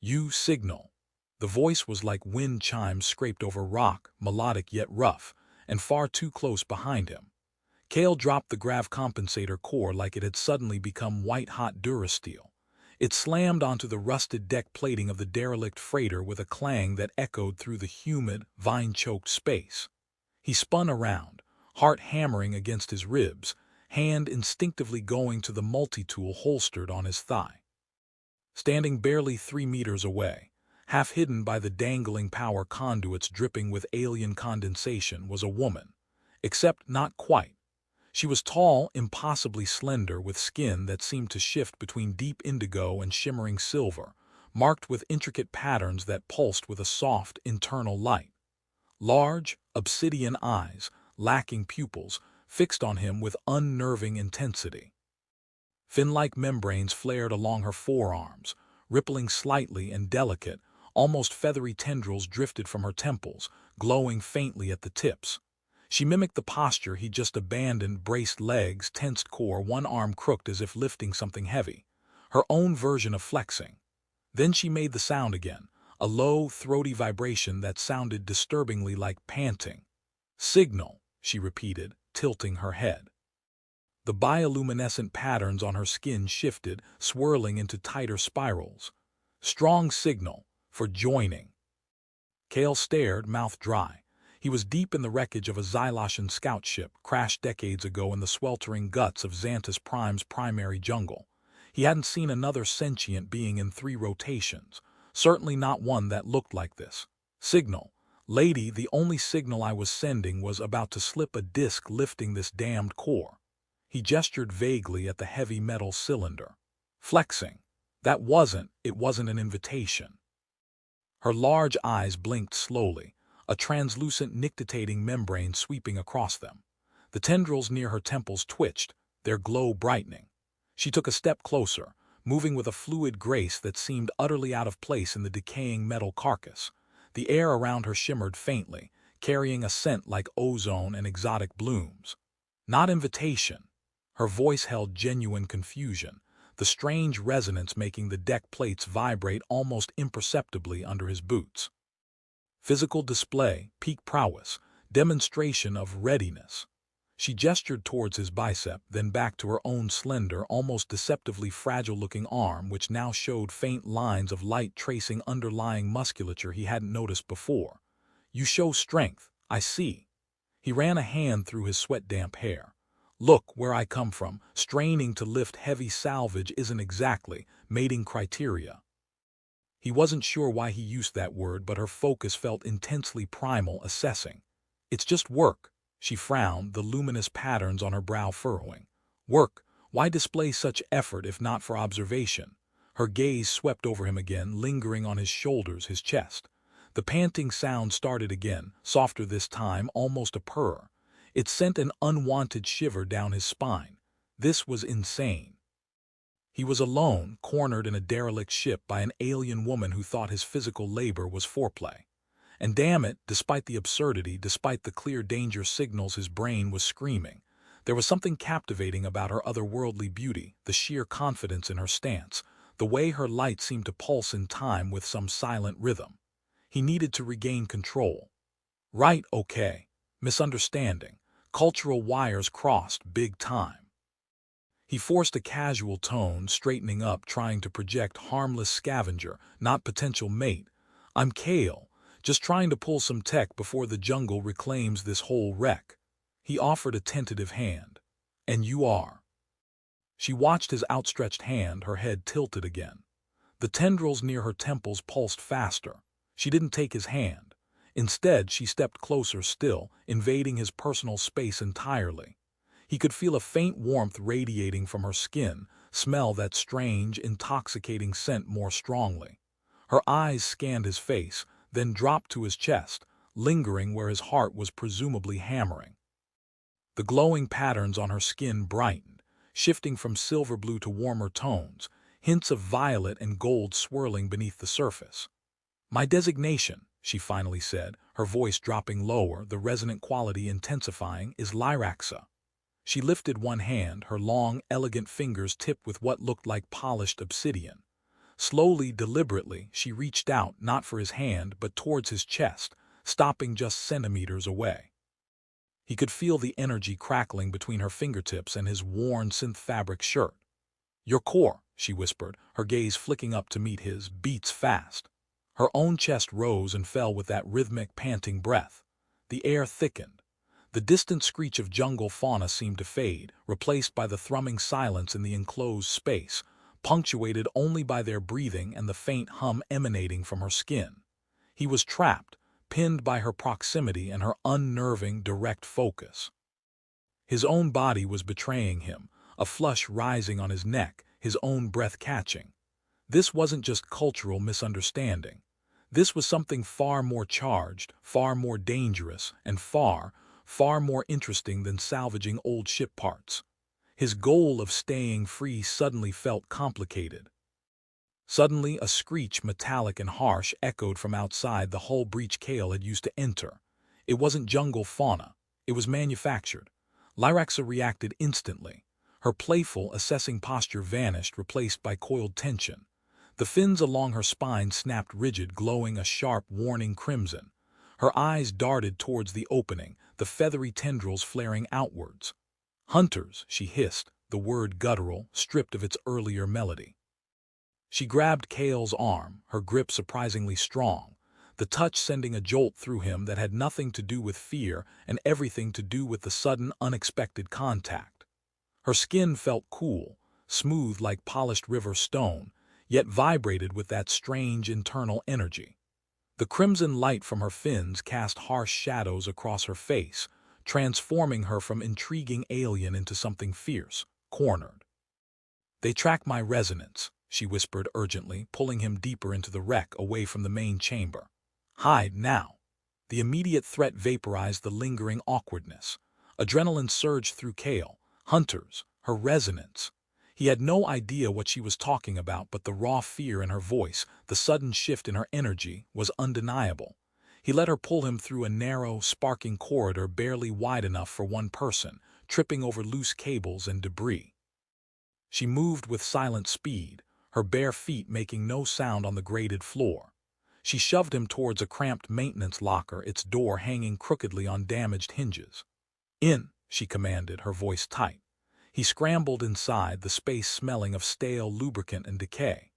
You signal. The voice was like wind chimes scraped over rock, melodic yet rough, and far too close behind him. Cale dropped the grav compensator core like it had suddenly become white-hot durasteel. It slammed onto the rusted deck plating of the derelict freighter with a clang that echoed through the humid, vine-choked space. He spun around, heart hammering against his ribs, hand instinctively going to the multi-tool holstered on his thigh. Standing barely 3 meters away, half hidden by the dangling power conduits dripping with alien condensation, was a woman. Except not quite. She was tall, impossibly slender, with skin that seemed to shift between deep indigo and shimmering silver, marked with intricate patterns that pulsed with a soft, internal light. Large, obsidian eyes, lacking pupils, fixed on him with unnerving intensity. Fin-like membranes flared along her forearms, rippling slightly and delicate, almost feathery tendrils drifted from her temples, glowing faintly at the tips. She mimicked the posture he'd just abandoned, braced legs, tensed core, one arm crooked as if lifting something heavy. Her own version of flexing. Then she made the sound again, a low, throaty vibration that sounded disturbingly like panting. Signal, she repeated, tilting her head. The bioluminescent patterns on her skin shifted, swirling into tighter spirals. Strong signal, for joining. Cale stared, mouth dry. He was deep in the wreckage of a Xylotian scout ship, crashed decades ago in the sweltering guts of Xantus Prime's primary jungle. He hadn't seen another sentient being in 3 rotations, certainly not one that looked like this. Signal. Lady, the only signal I was sending was about to slip a disc lifting this damned core. He gestured vaguely at the heavy metal cylinder. Flexing. It wasn't an invitation. Her large eyes blinked slowly, a translucent nictitating membrane sweeping across them. The tendrils near her temples twitched, their glow brightening. She took a step closer, moving with a fluid grace that seemed utterly out of place in the decaying metal carcass. The air around her shimmered faintly, carrying a scent like ozone and exotic blooms. Not invitation. Her voice held genuine confusion, the strange resonance making the deck plates vibrate almost imperceptibly under his boots. Physical display, peak prowess, demonstration of readiness. She gestured towards his bicep, then back to her own slender, almost deceptively fragile-looking arm, which now showed faint lines of light tracing underlying musculature he hadn't noticed before. You show strength, I see. He ran a hand through his sweat-damp hair. Look where I come from, straining to lift heavy salvage isn't exactly mating criteria. He wasn't sure why he used that word, but her focus felt intensely primal, assessing. It's just work. She frowned, the luminous patterns on her brow furrowing. Work? Why display such effort if not for observation? Her gaze swept over him again, lingering on his shoulders, his chest. The panting sound started again, softer this time, almost a purr. It sent an unwanted shiver down his spine. This was insane. He was alone, cornered in a derelict ship by an alien woman who thought his physical labor was foreplay. And damn it, despite the absurdity, despite the clear danger signals his brain was screaming, there was something captivating about her otherworldly beauty, the sheer confidence in her stance, the way her light seemed to pulse in time with some silent rhythm. He needed to regain control. Right, okay. Misunderstanding. Cultural wires crossed, big time. He forced a casual tone, straightening up, trying to project harmless scavenger, not potential mate. I'm Cale, just trying to pull some tech before the jungle reclaims this whole wreck. He offered a tentative hand. And you are. She watched his outstretched hand, her head tilted again. The tendrils near her temples pulsed faster. She didn't take his hand. Instead, she stepped closer still, invading his personal space entirely. He could feel a faint warmth radiating from her skin, smell that strange, intoxicating scent more strongly. Her eyes scanned his face, then dropped to his chest, lingering where his heart was presumably hammering. The glowing patterns on her skin brightened, shifting from silver blue to warmer tones, hints of violet and gold swirling beneath the surface. My designation, she finally said, her voice dropping lower, the resonant quality intensifying, is Lyraxa. She lifted one hand, her long, elegant fingers tipped with what looked like polished obsidian. Slowly, deliberately, she reached out, not for his hand, but towards his chest, stopping just centimeters away. He could feel the energy crackling between her fingertips and his worn synth fabric shirt. "Your core," she whispered, her gaze flicking up to meet his, "beats fast." Her own chest rose and fell with that rhythmic, panting breath. The air thickened. The distant screech of jungle fauna seemed to fade, replaced by the thrumming silence in the enclosed space, punctuated only by their breathing and the faint hum emanating from her skin. He was trapped, pinned by her proximity and her unnerving, direct focus. His own body was betraying him, a flush rising on his neck, his own breath catching. This wasn't just cultural misunderstanding. This was something far more charged, far more dangerous, and far more interesting than salvaging old ship parts. His goal of staying free suddenly felt complicated. Suddenly, a screech, metallic and harsh, echoed from outside the hull breach Kale had used to enter. It wasn't jungle fauna. It was manufactured. Lyraxa reacted instantly. Her playful, assessing posture vanished, replaced by coiled tension. The fins along her spine snapped rigid, glowing a sharp, warning crimson. Her eyes darted towards the opening, the feathery tendrils flaring outwards. "Hunters," she hissed, the word guttural, stripped of its earlier melody. She grabbed Kale's arm, her grip surprisingly strong, the touch sending a jolt through him that had nothing to do with fear and everything to do with the sudden, unexpected contact. Her skin felt cool, smooth like polished river stone, yet vibrated with that strange internal energy. The crimson light from her fins cast harsh shadows across her face, transforming her from intriguing alien into something fierce, cornered. "They track my resonance," she whispered urgently, pulling him deeper into the wreck, away from the main chamber. "Hide now." The immediate threat vaporized the lingering awkwardness. Adrenaline surged through Kale. Hunters, her resonance. He had no idea what she was talking about, but the raw fear in her voice, the sudden shift in her energy, was undeniable. He let her pull him through a narrow, sparking corridor barely wide enough for one person, tripping over loose cables and debris. She moved with silent speed, her bare feet making no sound on the grated floor. She shoved him towards a cramped maintenance locker, its door hanging crookedly on damaged hinges. "In," she commanded, her voice tight. He scrambled inside, the space smelling of stale lubricant and decay.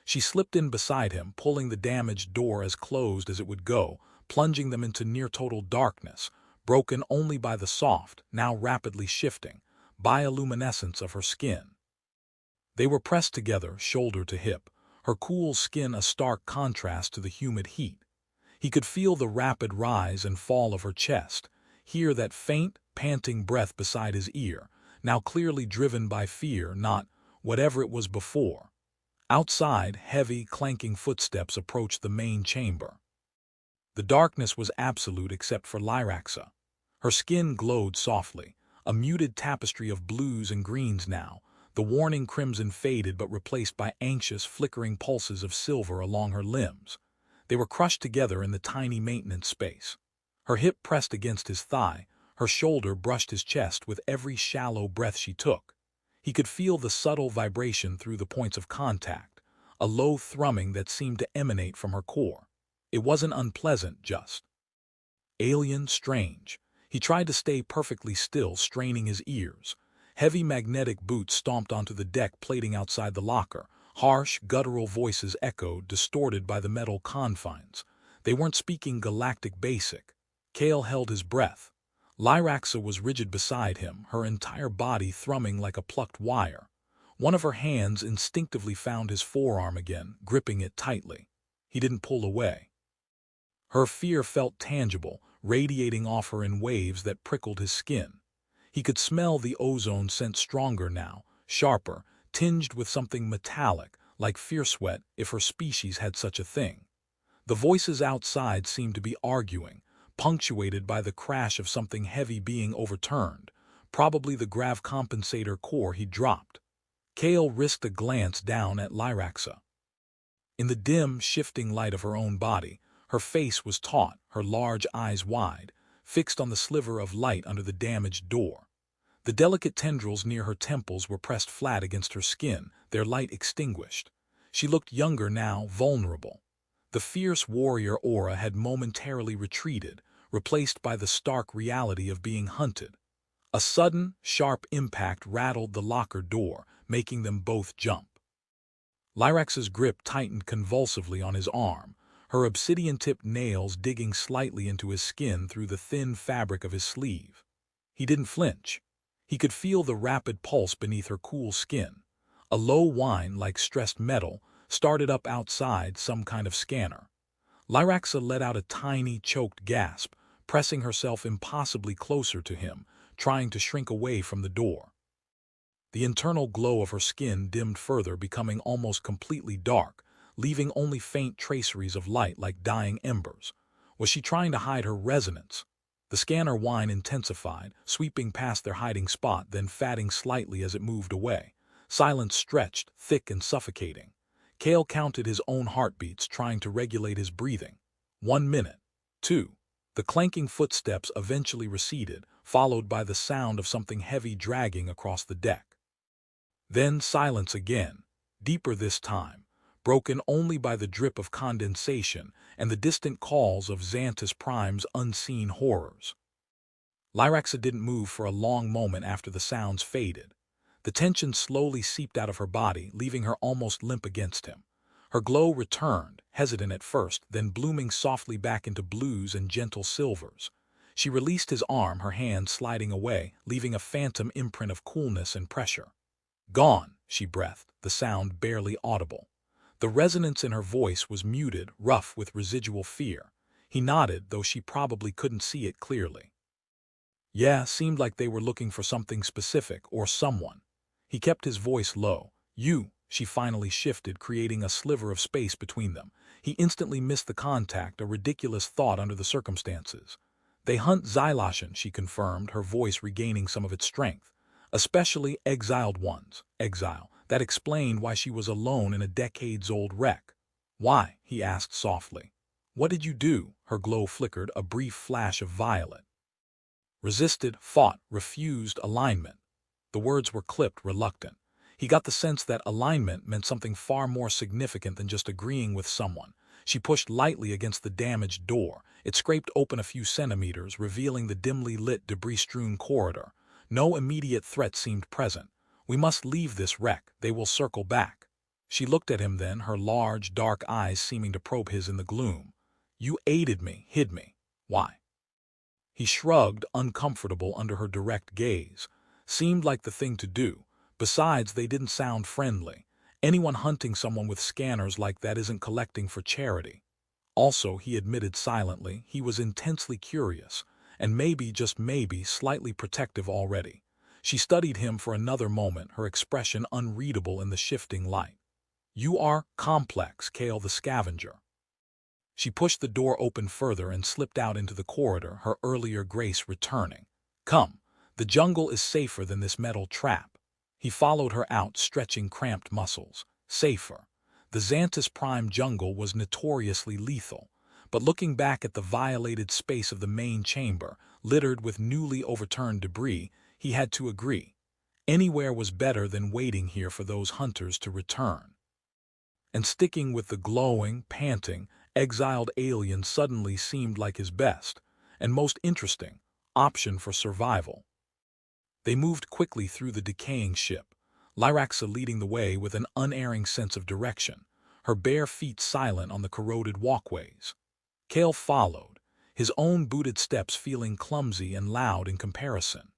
She slipped in beside him, pulling the damaged door as closed as it would go, plunging them into near-total darkness, broken only by the soft, now rapidly shifting, bioluminescence of her skin. They were pressed together, shoulder to hip, her cool skin a stark contrast to the humid heat. He could feel the rapid rise and fall of her chest, hear that faint, panting breath beside his ear, now clearly driven by fear, not whatever it was before. Outside, heavy, clanking footsteps approached the main chamber. The darkness was absolute except for Lyraxa. Her skin glowed softly, a muted tapestry of blues and greens now. The warning crimson faded but replaced by anxious, flickering pulses of silver along her limbs. They were crushed together in the tiny maintenance space. Her hip pressed against his thigh, her shoulder brushed his chest with every shallow breath she took. He could feel the subtle vibration through the points of contact, a low thrumming that seemed to emanate from her core. It wasn't unpleasant, just alien, strange. He tried to stay perfectly still, straining his ears. Heavy magnetic boots stomped onto the deck plating outside the locker. Harsh, guttural voices echoed, distorted by the metal confines. They weren't speaking galactic basic. Kale held his breath. Lyraxa was rigid beside him, her entire body thrumming like a plucked wire. One of her hands instinctively found his forearm again, gripping it tightly. He didn't pull away. Her fear felt tangible, radiating off her in waves that prickled his skin. He could smell the ozone scent stronger now, sharper, tinged with something metallic, like fear sweat if her species had such a thing. The voices outside seemed to be arguing, punctuated by the crash of something heavy being overturned, probably the grav compensator core he dropped. Kale risked a glance down at Lyraxa. In the dim, shifting light of her own body, her face was taut, her large eyes wide, fixed on the sliver of light under the damaged door. The delicate tendrils near her temples were pressed flat against her skin, their light extinguished. She looked younger now, vulnerable. The fierce warrior aura had momentarily retreated, replaced by the stark reality of being hunted. A sudden, sharp impact rattled the locker door, making them both jump. Lyrax's grip tightened convulsively on his arm, her obsidian-tipped nails digging slightly into his skin through the thin fabric of his sleeve. He didn't flinch. He could feel the rapid pulse beneath her cool skin. A low whine, like stressed metal, started up outside some kind of scanner. Lyraxa let out a tiny, choked gasp, pressing herself impossibly closer to him, trying to shrink away from the door. The internal glow of her skin dimmed further, becoming almost completely dark, leaving only faint traceries of light like dying embers. Was she trying to hide her resonance? The scanner whine intensified, sweeping past their hiding spot, then fatting slightly as it moved away. Silence stretched, thick and suffocating. Cale counted his own heartbeats, trying to regulate his breathing. 1 minute. 2. The clanking footsteps eventually receded, followed by the sound of something heavy dragging across the deck. Then silence again, deeper this time, broken only by the drip of condensation and the distant calls of Xantus Prime's unseen horrors. Lyraxa didn't move for a long moment after the sounds faded. The tension slowly seeped out of her body, leaving her almost limp against him. Her glow returned, hesitant at first, then blooming softly back into blues and gentle silvers. She released his arm, her hand sliding away, leaving a phantom imprint of coolness and pressure. "Gone," she breathed, the sound barely audible. The resonance in her voice was muted, rough with residual fear. He nodded, though she probably couldn't see it clearly. Yeah, seemed like they were looking for something specific, or someone. He kept his voice low. "You," she finally shifted, creating a sliver of space between them. He instantly missed the contact, a ridiculous thought under the circumstances. "They hunt Xylotian," she confirmed, her voice regaining some of its strength. "Especially exiled ones." Exile. That explained why she was alone in a decades-old wreck. "Why?" he asked softly. "What did you do?" Her glow flickered, a brief flash of violet. "Resisted, fought, refused alignment." The words were clipped, reluctant. He got the sense that alignment meant something far more significant than just agreeing with someone. She pushed lightly against the damaged door. It scraped open a few centimeters, revealing the dimly lit, debris-strewn corridor. No immediate threat seemed present. "We must leave this wreck. They will circle back." She looked at him then, her large, dark eyes seeming to probe his in the gloom. "You aided me, hid me. Why?" He shrugged, uncomfortable under her direct gaze. Seemed like the thing to do. Besides, they didn't sound friendly. Anyone hunting someone with scanners like that isn't collecting for charity. Also, he admitted silently, he was intensely curious, and maybe, just maybe, slightly protective already. She studied him for another moment, her expression unreadable in the shifting light. "You are complex, Cale the Scavenger." She pushed the door open further and slipped out into the corridor, her earlier grace returning. "Come, the jungle is safer than this metal trap." He followed her out, stretching cramped muscles. Safer. The Xantus Prime jungle was notoriously lethal, but looking back at the violated space of the main chamber, littered with newly overturned debris, he had to agree. Anywhere was better than waiting here for those hunters to return. And sticking with the glowing, panting, exiled alien suddenly seemed like his best, and most interesting, option for survival. They moved quickly through the decaying ship, Lyraxa leading the way with an unerring sense of direction, her bare feet silent on the corroded walkways. Cale followed, his own booted steps feeling clumsy and loud in comparison.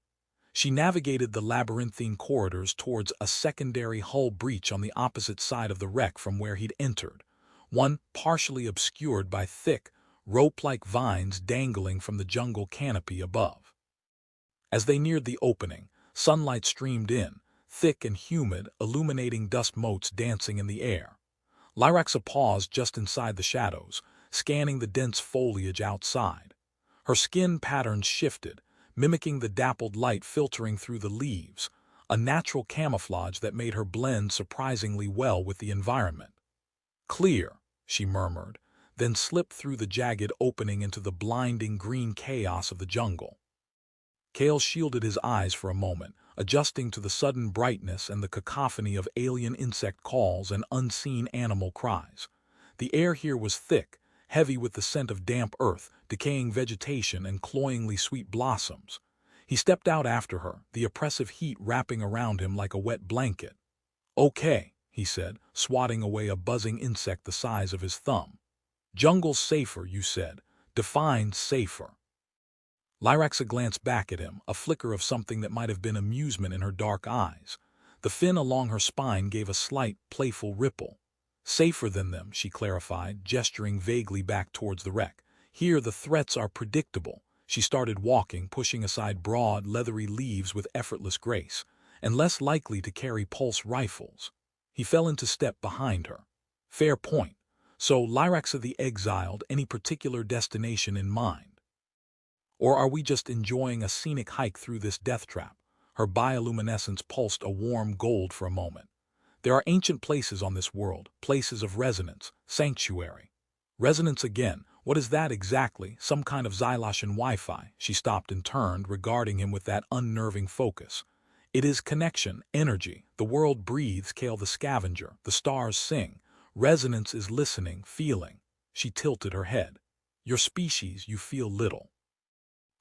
She navigated the labyrinthine corridors towards a secondary hull breach on the opposite side of the wreck from where he'd entered, one partially obscured by thick, rope-like vines dangling from the jungle canopy above. As they neared the opening, sunlight streamed in, thick and humid, illuminating dust motes dancing in the air. Lyraxa paused just inside the shadows, scanning the dense foliage outside. Her skin patterns shifted, mimicking the dappled light filtering through the leaves, a natural camouflage that made her blend surprisingly well with the environment. "Clear," she murmured, then slipped through the jagged opening into the blinding green chaos of the jungle. Kale shielded his eyes for a moment, adjusting to the sudden brightness and the cacophony of alien insect calls and unseen animal cries. The air here was thick, heavy with the scent of damp earth, decaying vegetation, and cloyingly sweet blossoms. He stepped out after her, the oppressive heat wrapping around him like a wet blanket. "Okay," he said, swatting away a buzzing insect the size of his thumb. "Jungle's safer, you said. Define safer." Lyraxa glanced back at him, a flicker of something that might have been amusement in her dark eyes. The fin along her spine gave a slight, playful ripple. "Safer than them," she clarified, gesturing vaguely back towards the wreck. "Here the threats are predictable." She started walking, pushing aside broad, leathery leaves with effortless grace, and less likely to carry pulse rifles. He fell into step behind her. "Fair point. So, Lyraxa the Exiled, any particular destination in mind? Or are we just enjoying a scenic hike through this death trap?" Her bioluminescence pulsed a warm gold for a moment. "There are ancient places on this world, places of resonance, sanctuary." "Resonance again? What is that exactly? Some kind of Xylotian Wi-Fi?" She stopped and turned, regarding him with that unnerving focus. "It is connection, energy. The world breathes, Kale the Scavenger. The stars sing. Resonance is listening, feeling." She tilted her head. "Your species, you feel little."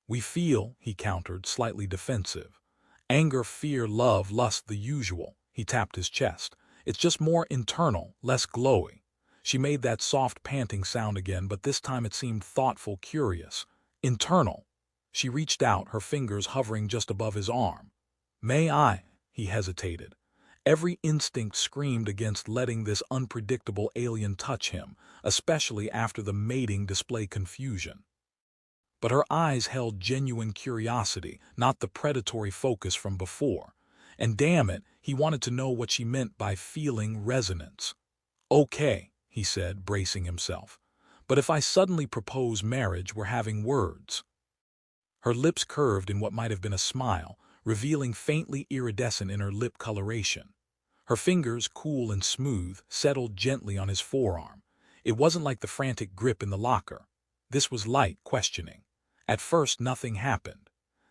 "We feel," he countered, slightly defensive. "Anger, fear, love, lust, the usual." He tapped his chest. "It's just more internal, less glowy." She made that soft panting sound again, but this time it seemed thoughtful, curious. "Internal." She reached out, her fingers hovering just above his arm. "May I?" He hesitated. Every instinct screamed against letting this unpredictable alien touch him, especially after the mating display confusion. But her eyes held genuine curiosity, not the predatory focus from before. And damn it, he wanted to know what she meant by feeling resonance. "Okay," he said, bracing himself. "But if I suddenly propose marriage, we're having words." Her lips curved in what might have been a smile, revealing faintly iridescent in her lip coloration. Her fingers, cool and smooth, settled gently on his forearm. It wasn't like the frantic grip in the locker. This was light, questioning. At first, nothing happened.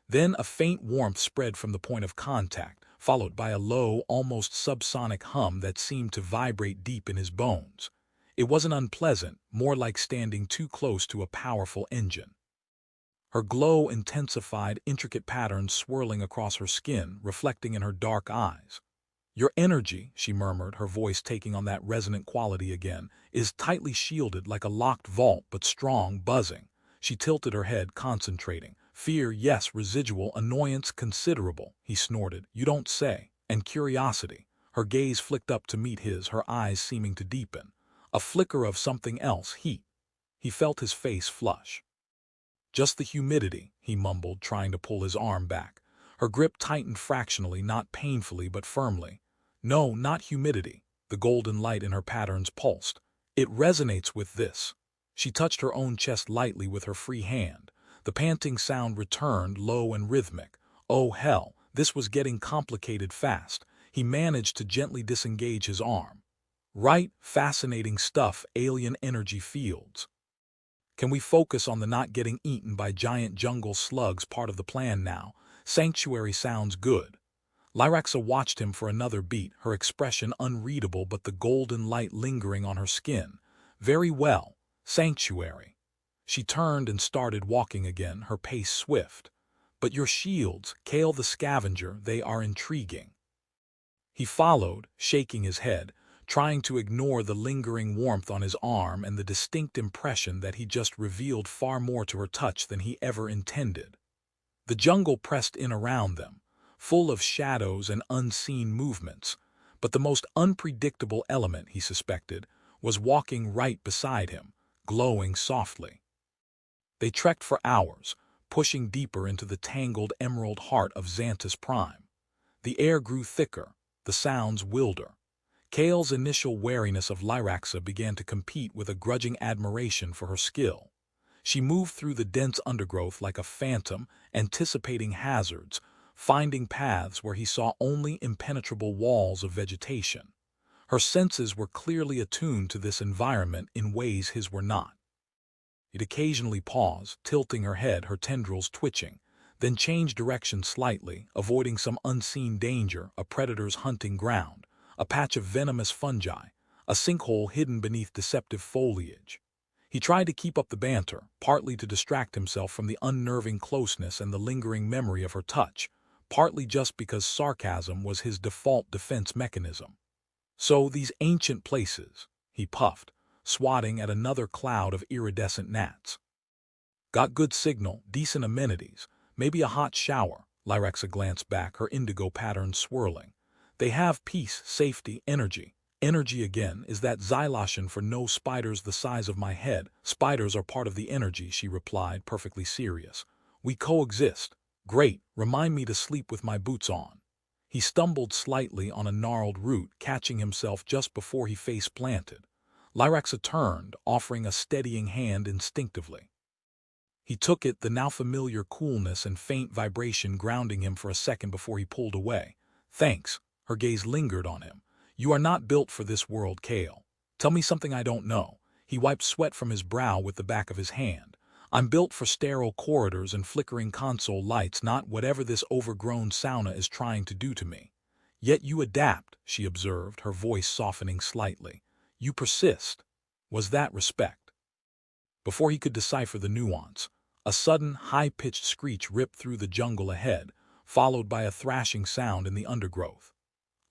Then a faint warmth spread from the point of contact, followed by a low, almost subsonic hum that seemed to vibrate deep in his bones. It wasn't unpleasant, more like standing too close to a powerful engine. Her glow intensified, intricate patterns swirling across her skin, reflecting in her dark eyes. "Your energy," she murmured, her voice taking on that resonant quality again, "is tightly shielded like a locked vault, but strong, buzzing." She tilted her head, concentrating. "Fear, yes, residual. Annoyance, considerable." He snorted. "You don't say." "And curiosity." Her gaze flicked up to meet his, her eyes seeming to deepen. A flicker of something else, heat. He felt his face flush. "Just the humidity," he mumbled, trying to pull his arm back. Her grip tightened fractionally, not painfully but firmly. "No, not humidity." The golden light in her patterns pulsed. "It resonates with this." She touched her own chest lightly with her free hand. The panting sound returned, low and rhythmic. Oh hell, this was getting complicated fast. He managed to gently disengage his arm. "Right, fascinating stuff, alien energy fields. Can we focus on the not getting eaten by giant jungle slugs part of the plan now? Sanctuary sounds good." Lyraxa watched him for another beat, her expression unreadable but the golden light lingering on her skin. "Very well. Sanctuary." She turned and started walking again, her pace swift. "But your shields, Kale the Scavenger, they are intriguing." He followed, shaking his head, trying to ignore the lingering warmth on his arm and the distinct impression that he just revealed far more to her touch than he ever intended. The jungle pressed in around them, full of shadows and unseen movements, but the most unpredictable element, he suspected, was walking right beside him, glowing softly. They trekked for hours, pushing deeper into the tangled emerald heart of Xantus Prime. The air grew thicker, the sounds wilder. Kale's initial wariness of Lyraxa began to compete with a grudging admiration for her skill. She moved through the dense undergrowth like a phantom, anticipating hazards, finding paths where he saw only impenetrable walls of vegetation. Her senses were clearly attuned to this environment in ways his were not. She'd occasionally pause, tilting her head, her tendrils twitching. then change direction slightly, avoiding some unseen danger, a predator's hunting ground, a patch of venomous fungi, a sinkhole hidden beneath deceptive foliage. He tried to keep up the banter, partly to distract himself from the unnerving closeness and the lingering memory of her touch, partly just because sarcasm was his default defense mechanism. So these ancient places, he puffed, swatting at another cloud of iridescent gnats. Got good signal, decent amenities, maybe a hot shower. Lyrexa glanced back, her indigo patterns swirling. They have peace, safety, energy. Energy again, is that xyloshen for no spiders the size of my head. Spiders are part of the energy, she replied, perfectly serious. We coexist. Great, remind me to sleep with my boots on. He stumbled slightly on a gnarled root, catching himself just before he face-planted. Lyrexa turned, offering a steadying hand instinctively. He took it, the now familiar coolness and faint vibration grounding him for a second before he pulled away. Thanks. Her gaze lingered on him. You are not built for this world, Kale. Tell me something I don't know. He wiped sweat from his brow with the back of his hand. I'm built for sterile corridors and flickering console lights, not whatever this overgrown sauna is trying to do to me. Yet you adapt, she observed, her voice softening slightly. You persist. Was that respect? Before he could decipher the nuance, a sudden, high-pitched screech ripped through the jungle ahead, followed by a thrashing sound in the undergrowth.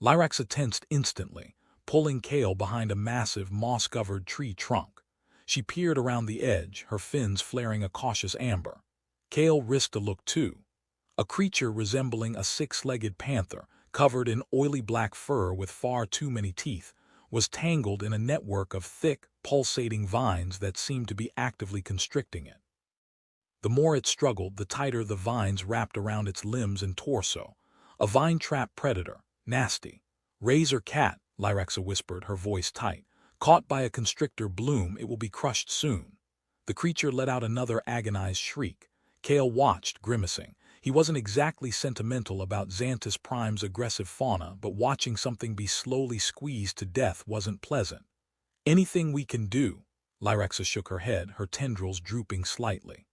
Lyrexa tensed instantly, pulling Kale behind a massive, moss-covered tree trunk. She peered around the edge, her fins flaring a cautious amber. Kale risked a look too. A creature resembling a six-legged panther, covered in oily black fur with far too many teeth, was tangled in a network of thick, pulsating vines that seemed to be actively constricting it. The more it struggled, the tighter the vines wrapped around its limbs and torso. A vine-trap predator. Nasty. Razor cat, Lyrexa whispered, her voice tight. Caught by a constrictor bloom, it will be crushed soon. The creature let out another agonized shriek. Kale watched, grimacing. He wasn't exactly sentimental about Xanthus Prime's aggressive fauna, but watching something be slowly squeezed to death wasn't pleasant. Anything we can do? Lyrexa shook her head, her tendrils drooping slightly.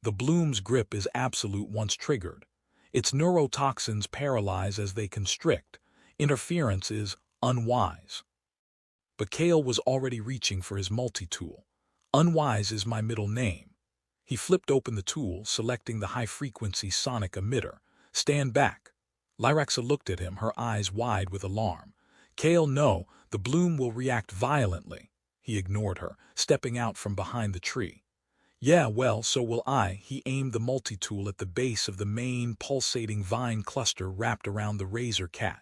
The bloom's grip is absolute once triggered. Its neurotoxins paralyze as they constrict. Interference is unwise. But Kale was already reaching for his multi-tool. Unwise is my middle name. He flipped open the tool, selecting the high-frequency sonic emitter. Stand back. Lyrexa looked at him, her eyes wide with alarm. Kale, no, the bloom will react violently. He ignored her, stepping out from behind the tree. Yeah, well, so will I. He aimed the multi-tool at the base of the main, pulsating vine cluster wrapped around the razor cat.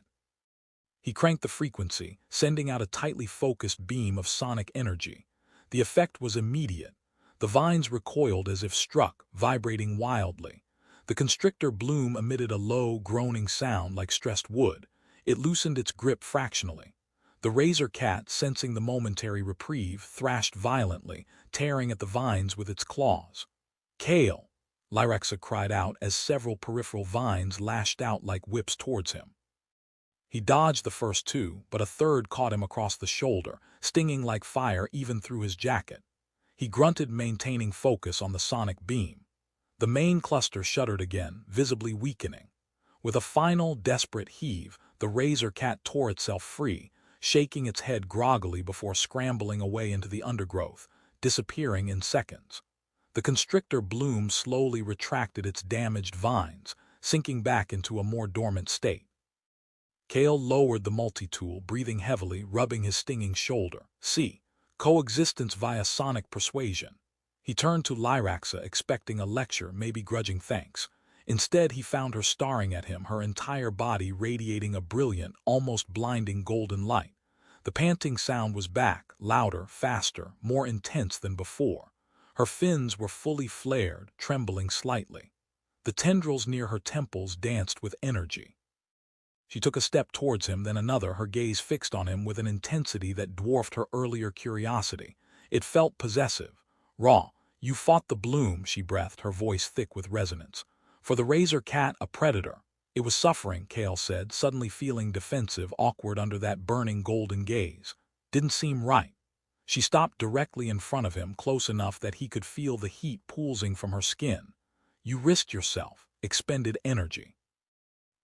He cranked the frequency, sending out a tightly focused beam of sonic energy. The effect was immediate. The vines recoiled as if struck, vibrating wildly. The constrictor bloom emitted a low, groaning sound like stressed wood. It loosened its grip fractionally. The razor cat, sensing the momentary reprieve, thrashed violently, tearing at the vines with its claws. Kale! Lyrexa cried out as several peripheral vines lashed out like whips towards him. He dodged the first two, but a third caught him across the shoulder, stinging like fire even through his jacket. He grunted, maintaining focus on the sonic beam. The main cluster shuddered again, visibly weakening. With a final, desperate heave, the razor cat tore itself free, shaking its head groggily before scrambling away into the undergrowth, disappearing in seconds. The constrictor bloom slowly retracted its damaged vines, sinking back into a more dormant state. Kale lowered the multi-tool, breathing heavily, rubbing his stinging shoulder. See, coexistence via sonic persuasion. He turned to Lyrexa, expecting a lecture, maybe grudging thanks. Instead, he found her staring at him, her entire body radiating a brilliant, almost blinding golden light. The panting sound was back, louder, faster, more intense than before. Her fins were fully flared, trembling slightly. The tendrils near her temples danced with energy. She took a step towards him, then another, her gaze fixed on him with an intensity that dwarfed her earlier curiosity. It felt possessive, raw. You fought the bloom, she breathed, her voice thick with resonance. For the razor cat, a predator. It was suffering, Kale said, suddenly feeling defensive, awkward under that burning golden gaze. Didn't seem right. She stopped directly in front of him, close enough that he could feel the heat pulsing from her skin. You risked yourself, expended energy.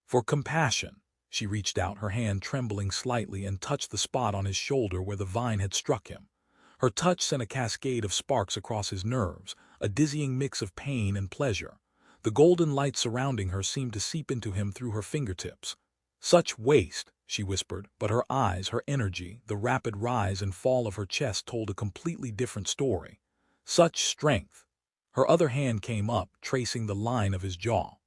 For compassion, she reached out, her hand trembling slightly, and touched the spot on his shoulder where the vine had struck him. Her touch sent a cascade of sparks across his nerves, a dizzying mix of pain and pleasure. The golden light surrounding her seemed to seep into him through her fingertips. Such waste, she whispered, but her eyes, her energy, the rapid rise and fall of her chest told a completely different story. Such strength. Her other hand came up, tracing the line of his jaw.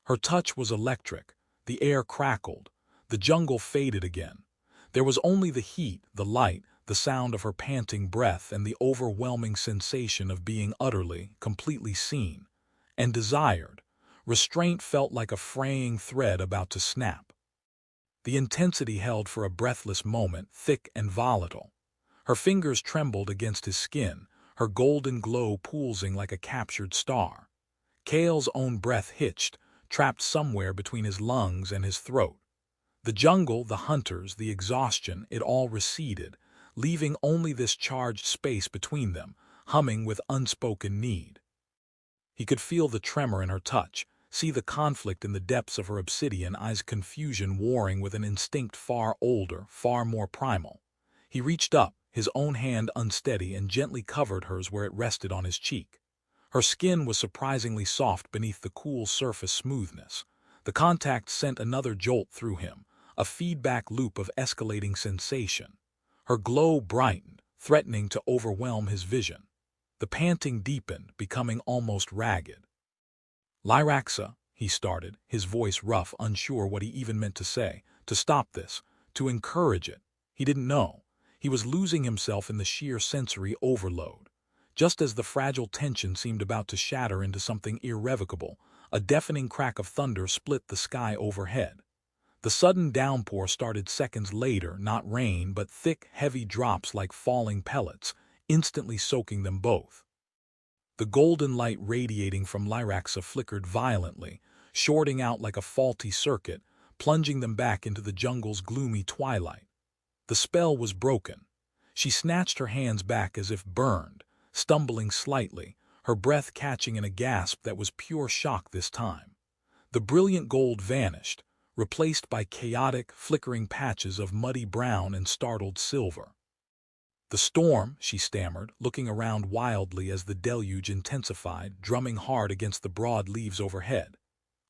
Her touch was electric. The air crackled. The jungle faded again. There was only the heat, the light, the sound of her panting breath, and the overwhelming sensation of being utterly, completely seen and desired. Restraint felt like a fraying thread about to snap. The intensity held for a breathless moment, thick and volatile. Her fingers trembled against his skin, her golden glow pulsing like a captured star. Kale's own breath hitched, trapped somewhere between his lungs and his throat. The jungle, the hunters, the exhaustion, it all receded, leaving only this charged space between them, humming with unspoken need. He could feel the tremor in her touch, see the conflict in the depths of her obsidian eyes, confusion warring with an instinct far older, far more primal. He reached up, his own hand unsteady, and gently covered hers where it rested on his cheek. Her skin was surprisingly soft beneath the cool surface smoothness. The contact sent another jolt through him, a feedback loop of escalating sensation. Her glow brightened, threatening to overwhelm his vision. The panting deepened, becoming almost ragged. "Lyraxa," he started, his voice rough, unsure what he even meant to say. To stop this, to encourage it. He didn't know. He was losing himself in the sheer sensory overload. Just as the fragile tension seemed about to shatter into something irrevocable, a deafening crack of thunder split the sky overhead. The sudden downpour started seconds later, not rain, but thick, heavy drops like falling pellets, instantly soaking them both. The golden light radiating from Lyraxa flickered violently, shorting out like a faulty circuit, plunging them back into the jungle's gloomy twilight. The spell was broken. She snatched her hands back as if burned, stumbling slightly, her breath catching in a gasp that was pure shock this time. The brilliant gold vanished, replaced by chaotic, flickering patches of muddy brown and startled silver. "The storm," she stammered, looking around wildly as the deluge intensified, drumming hard against the broad leaves overhead.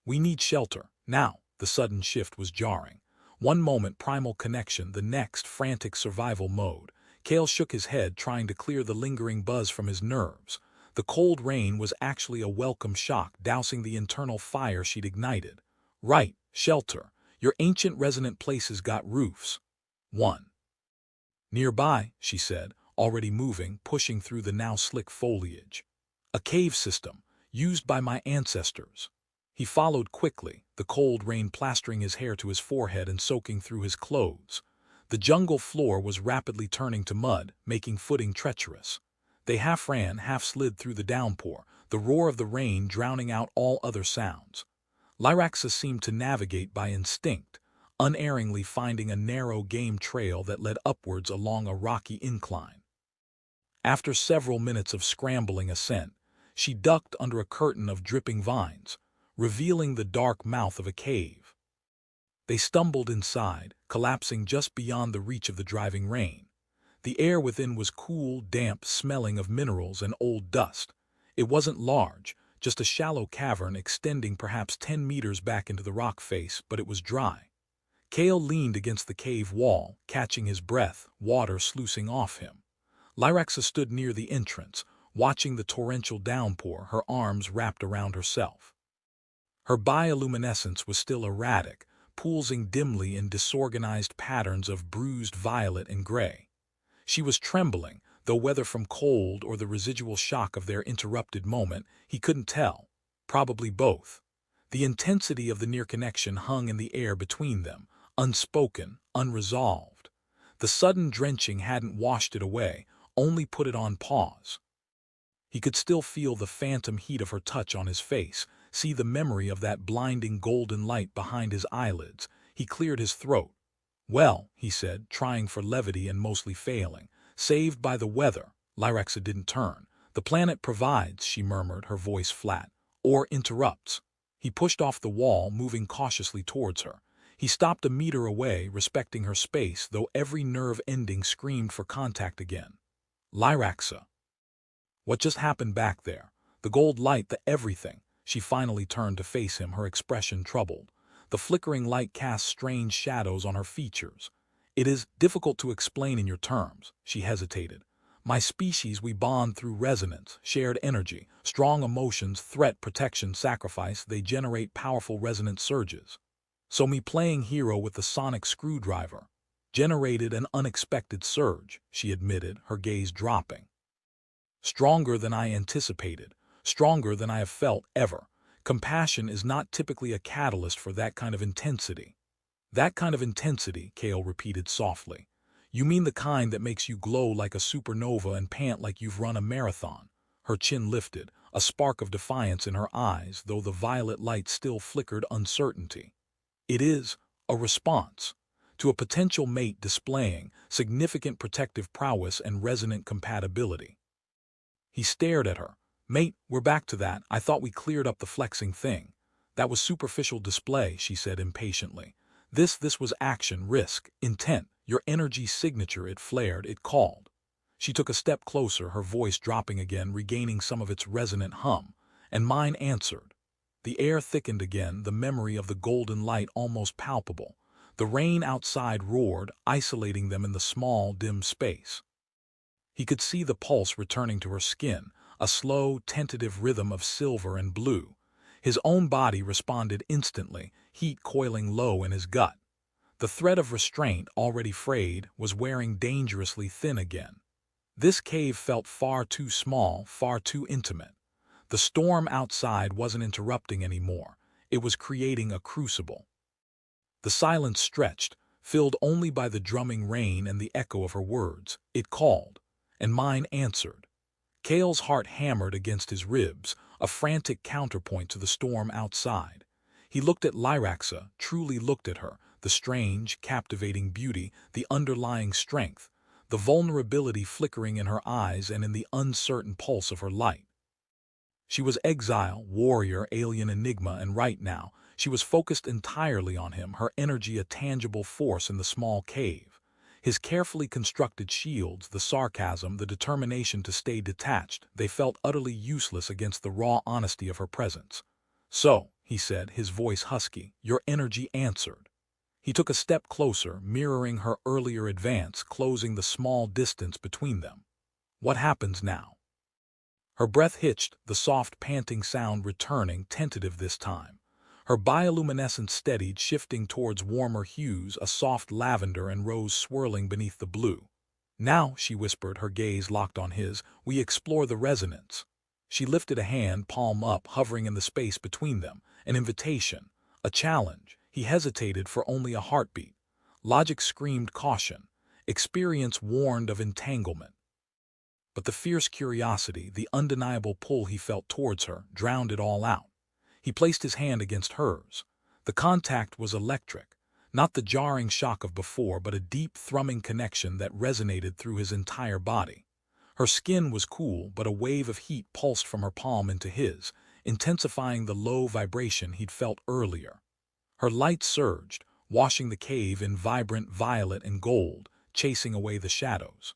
"We need shelter, now." The sudden shift was jarring. One moment primal connection, the next frantic survival mode. Kale shook his head, trying to clear the lingering buzz from his nerves. The cold rain was actually a welcome shock, dousing the internal fire she'd ignited. "Right, shelter. Your ancient resonant places got roofs." "One. Nearby," she said, already moving, pushing through the now slick foliage. "A cave system, used by my ancestors." He followed quickly, the cold rain plastering his hair to his forehead and soaking through his clothes. The jungle floor was rapidly turning to mud, making footing treacherous. They half ran, half slid through the downpour, the roar of the rain drowning out all other sounds. Lyraxa seemed to navigate by instinct, unerringly finding a narrow game trail that led upwards along a rocky incline. After several minutes of scrambling ascent, she ducked under a curtain of dripping vines, revealing the dark mouth of a cave. They stumbled inside, collapsing just beyond the reach of the driving rain. The air within was cool, damp, smelling of minerals and old dust. It wasn't large, just a shallow cavern extending perhaps 10 meters back into the rock face, but it was dry. Kale leaned against the cave wall, catching his breath, water sluicing off him. Lyraxa stood near the entrance, watching the torrential downpour, her arms wrapped around herself. Her bioluminescence was still erratic, pulsing dimly in disorganized patterns of bruised violet and gray. She was trembling, though whether from cold or the residual shock of their interrupted moment, he couldn't tell. Probably both. The intensity of the near connection hung in the air between them, unspoken, unresolved. The sudden drenching hadn't washed it away, only put it on pause. He could still feel the phantom heat of her touch on his face, see the memory of that blinding golden light behind his eyelids. He cleared his throat. "Well," he said, trying for levity and mostly failing. "Saved by the weather." Lyraxa didn't turn. "The planet provides," she murmured, her voice flat. or interrupts. He pushed off the wall, moving cautiously towards her. He stopped a meter away, respecting her space, though every nerve ending screamed for contact again. Lyraxa. What just happened back there? The gold light, the everything. She finally turned to face him, her expression troubled. The flickering light cast strange shadows on her features. It is difficult to explain in your terms, she hesitated. My species, we bond through resonance, shared energy, strong emotions, threat, protection, sacrifice, they generate powerful resonant surges. So me playing hero with the sonic screwdriver generated an unexpected surge, she admitted, her gaze dropping. Stronger than I anticipated, stronger than I have felt ever. Compassion is not typically a catalyst for that kind of intensity. That kind of intensity, Kale repeated softly. You mean the kind that makes you glow like a supernova and pant like you've run a marathon? Her chin lifted, a spark of defiance in her eyes, though the violet light still flickered uncertainty. It is a response to a potential mate displaying significant protective prowess and resonant compatibility. He stared at her. Mate, we're back to that. I thought we cleared up the flexing thing. That was superficial display, she said impatiently. This was action, risk, intent, your energy signature. It flared, it called. She took a step closer, her voice dropping again, regaining some of its resonant hum, and mine answered. The air thickened again, the memory of the golden light almost palpable. The rain outside roared, isolating them in the small, dim space. He could see the pulse returning to her skin, a slow, tentative rhythm of silver and blue. His own body responded instantly, heat coiling low in his gut. The thread of restraint, already frayed, was wearing dangerously thin again. This cave felt far too small, far too intimate. The storm outside wasn't interrupting anymore. It was creating a crucible. The silence stretched, filled only by the drumming rain and the echo of her words. It called, and mine answered. Kale's heart hammered against his ribs, a frantic counterpoint to the storm outside. He looked at Lyraxa, truly looked at her, the strange, captivating beauty, the underlying strength, the vulnerability flickering in her eyes and in the uncertain pulse of her light. She was exile, warrior, alien enigma, and right now, she was focused entirely on him, her energy a tangible force in the small cave. His carefully constructed shields, the sarcasm, the determination to stay detached, they felt utterly useless against the raw honesty of her presence. So, he said, his voice husky, your energy answered. He took a step closer, mirroring her earlier advance, closing the small distance between them. What happens now? Her breath hitched, the soft panting sound returning, tentative this time. Her bioluminescent steadied, shifting towards warmer hues, a soft lavender and rose swirling beneath the blue. Now, she whispered, her gaze locked on his, we explore the resonance. She lifted a hand, palm up, hovering in the space between them, an invitation, a challenge. He hesitated for only a heartbeat. Logic screamed caution. Experience warned of entanglement. But the fierce curiosity, the undeniable pull he felt towards her, drowned it all out. He placed his hand against hers. The contact was electric, not the jarring shock of before, but a deep, thrumming connection that resonated through his entire body. Her skin was cool, but a wave of heat pulsed from her palm into his, intensifying the low vibration he'd felt earlier. Her light surged, washing the cave in vibrant violet and gold, chasing away the shadows.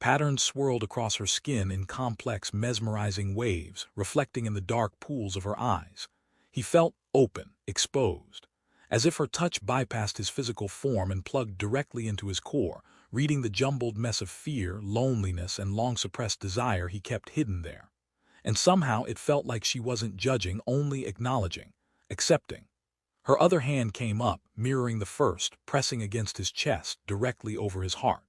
Patterns swirled across her skin in complex, mesmerizing waves, reflecting in the dark pools of her eyes. He felt open, exposed, as if her touch bypassed his physical form and plugged directly into his core, reading the jumbled mess of fear, loneliness, and long-suppressed desire he kept hidden there. And somehow it felt like she wasn't judging, only acknowledging, accepting. Her other hand came up, mirroring the first, pressing against his chest, directly over his heart.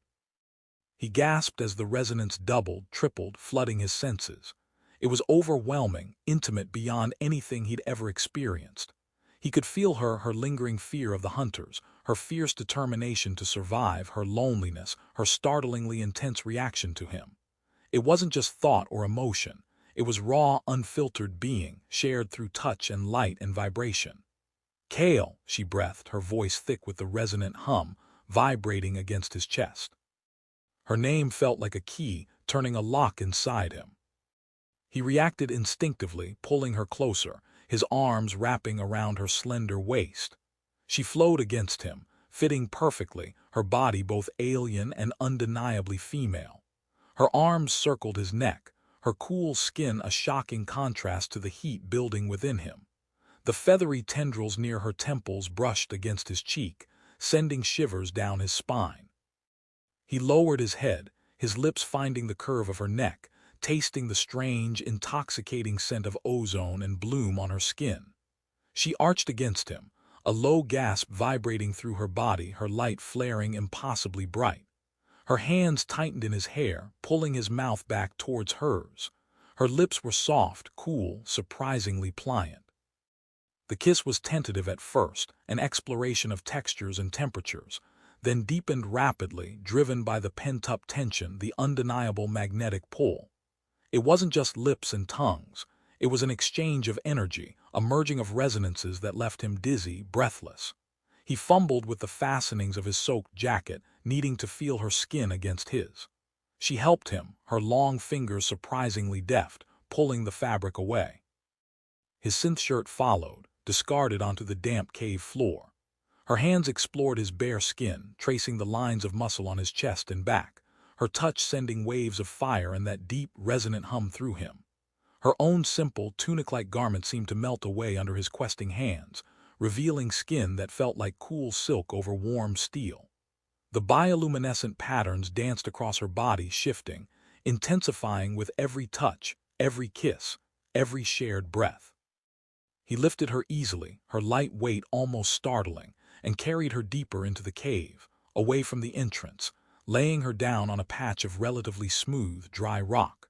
He gasped as the resonance doubled, tripled, flooding his senses. It was overwhelming, intimate beyond anything he'd ever experienced. He could feel her lingering fear of the hunters, her fierce determination to survive, her loneliness, her startlingly intense reaction to him. It wasn't just thought or emotion. It was raw, unfiltered being, shared through touch and light and vibration. Kale, she breathed, her voice thick with the resonant hum, vibrating against his chest. Her name felt like a key, turning a lock inside him. He reacted instinctively, pulling her closer, his arms wrapping around her slender waist. She flowed against him, fitting perfectly, her body both alien and undeniably female. Her arms circled his neck, her cool skin a shocking contrast to the heat building within him. The feathery tendrils near her temples brushed against his cheek, sending shivers down his spine. He lowered his head, his lips finding the curve of her neck, tasting the strange, intoxicating scent of ozone and bloom on her skin. She arched against him, a low gasp vibrating through her body, her light flaring impossibly bright. Her hands tightened in his hair, pulling his mouth back towards hers. Her lips were soft, cool, surprisingly pliant. The kiss was tentative at first, an exploration of textures and temperatures, then deepened rapidly, driven by the pent-up tension, the undeniable magnetic pull. It wasn't just lips and tongues. It was an exchange of energy, a merging of resonances that left him dizzy, breathless. He fumbled with the fastenings of his soaked jacket, needing to feel her skin against his. She helped him, her long fingers surprisingly deft, pulling the fabric away. His synth shirt followed, discarded onto the damp cave floor. Her hands explored his bare skin, tracing the lines of muscle on his chest and back, her touch sending waves of fire and that deep, resonant hum through him. Her own simple, tunic-like garment seemed to melt away under his questing hands, revealing skin that felt like cool silk over warm steel. The bioluminescent patterns danced across her body, shifting, intensifying with every touch, every kiss, every shared breath. He lifted her easily, her light weight almost startling, and carried her deeper into the cave, away from the entrance, laying her down on a patch of relatively smooth, dry rock.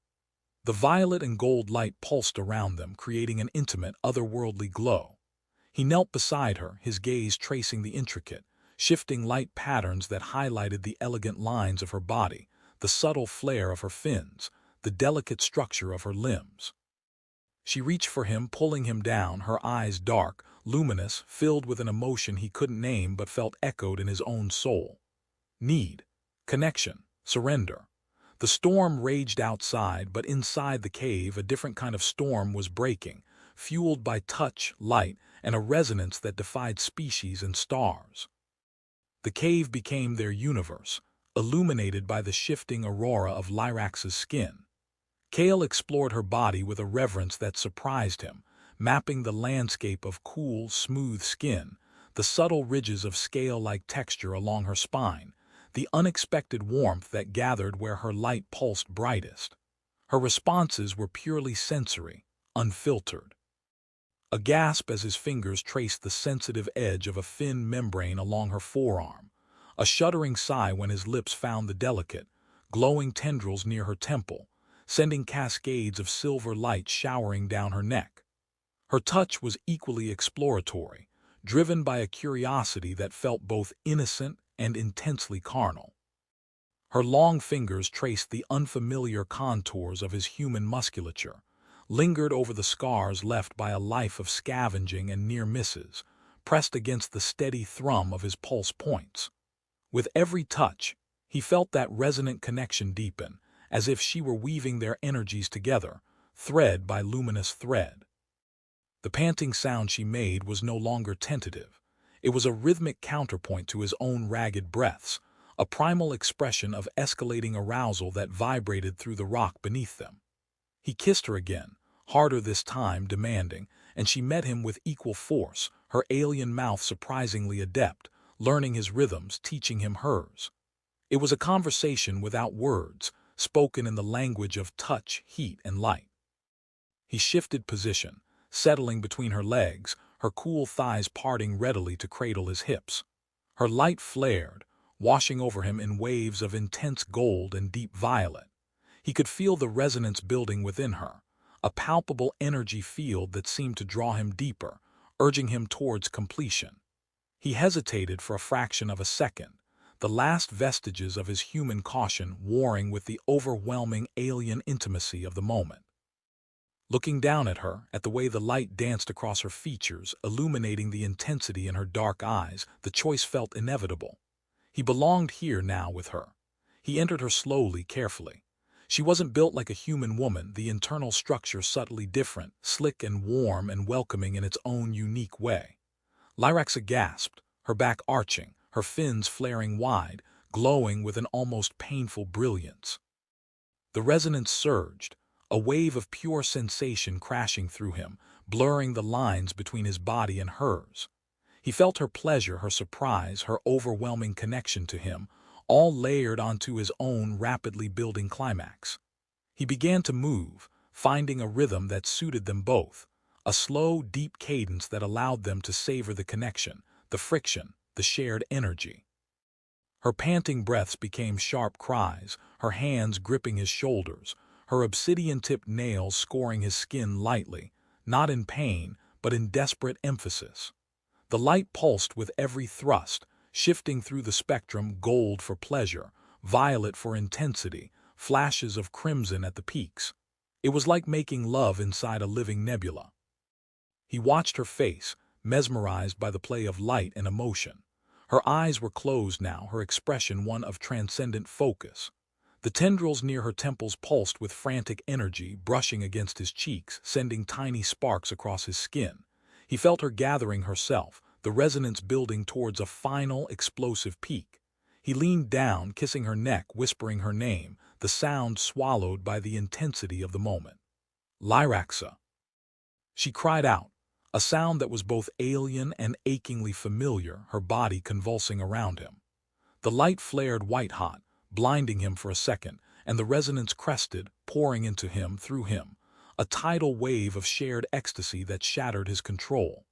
The violet and gold light pulsed around them, creating an intimate, otherworldly glow. He knelt beside her, his gaze tracing the intricate, shifting light patterns that highlighted the elegant lines of her body, the subtle flare of her fins, the delicate structure of her limbs. She reached for him, pulling him down, her eyes dark, luminous, filled with an emotion he couldn't name but felt echoed in his own soul. Need, connection, surrender. The storm raged outside, but inside the cave a different kind of storm was breaking, fueled by touch, light, and a resonance that defied species and stars. The cave became their universe, illuminated by the shifting aurora of Lyrax's skin. Kale explored her body with a reverence that surprised him, mapping the landscape of cool, smooth skin, the subtle ridges of scale-like texture along her spine, the unexpected warmth that gathered where her light pulsed brightest. Her responses were purely sensory, unfiltered. A gasp as his fingers traced the sensitive edge of a thin membrane along her forearm, a shuddering sigh when his lips found the delicate, glowing tendrils near her temple, sending cascades of silver light showering down her neck. Her touch was equally exploratory, driven by a curiosity that felt both innocent and intensely carnal. Her long fingers traced the unfamiliar contours of his human musculature, lingered over the scars left by a life of scavenging and near misses, pressed against the steady thrum of his pulse points. With every touch, he felt that resonant connection deepen, as if she were weaving their energies together, thread by luminous thread. The panting sound she made was no longer tentative. It was a rhythmic counterpoint to his own ragged breaths, a primal expression of escalating arousal that vibrated through the rock beneath them. He kissed her again, harder this time, demanding, and she met him with equal force, her alien mouth surprisingly adept, learning his rhythms, teaching him hers. It was a conversation without words, spoken in the language of touch, heat, and light. He shifted position, settling between her legs, her cool thighs parting readily to cradle his hips. Her light flared, washing over him in waves of intense gold and deep violet. He could feel the resonance building within her, a palpable energy field that seemed to draw him deeper, urging him towards completion. He hesitated for a fraction of a second, the last vestiges of his human caution warring with the overwhelming alien intimacy of the moment. Looking down at her, at the way the light danced across her features, illuminating the intensity in her dark eyes, the choice felt inevitable. He belonged here now with her. He entered her slowly, carefully. She wasn't built like a human woman, the internal structure subtly different, slick and warm and welcoming in its own unique way. Lyraxa gasped, her back arching, her fins flaring wide, glowing with an almost painful brilliance. The resonance surged, a wave of pure sensation crashing through him, blurring the lines between his body and hers. He felt her pleasure, her surprise, her overwhelming connection to him, all layered onto his own rapidly building climax. He began to move, finding a rhythm that suited them both, a slow, deep cadence that allowed them to savor the connection, the friction, the shared energy. Her panting breaths became sharp cries, her hands gripping his shoulders, her obsidian-tipped nails scoring his skin lightly, not in pain, but in desperate emphasis. The light pulsed with every thrust, shifting through the spectrum, gold for pleasure, violet for intensity, flashes of crimson at the peaks. It was like making love inside a living nebula. He watched her face, mesmerized by the play of light and emotion. Her eyes were closed now, her expression one of transcendent focus. The tendrils near her temples pulsed with frantic energy, brushing against his cheeks, sending tiny sparks across his skin. He felt her gathering herself, the resonance building towards a final, explosive peak. He leaned down, kissing her neck, whispering her name, the sound swallowed by the intensity of the moment. Lyraxa. She cried out, a sound that was both alien and achingly familiar, her body convulsing around him. The light flared white-hot, blinding him for a second, and the resonance crested, pouring into him, through him, a tidal wave of shared ecstasy that shattered his control.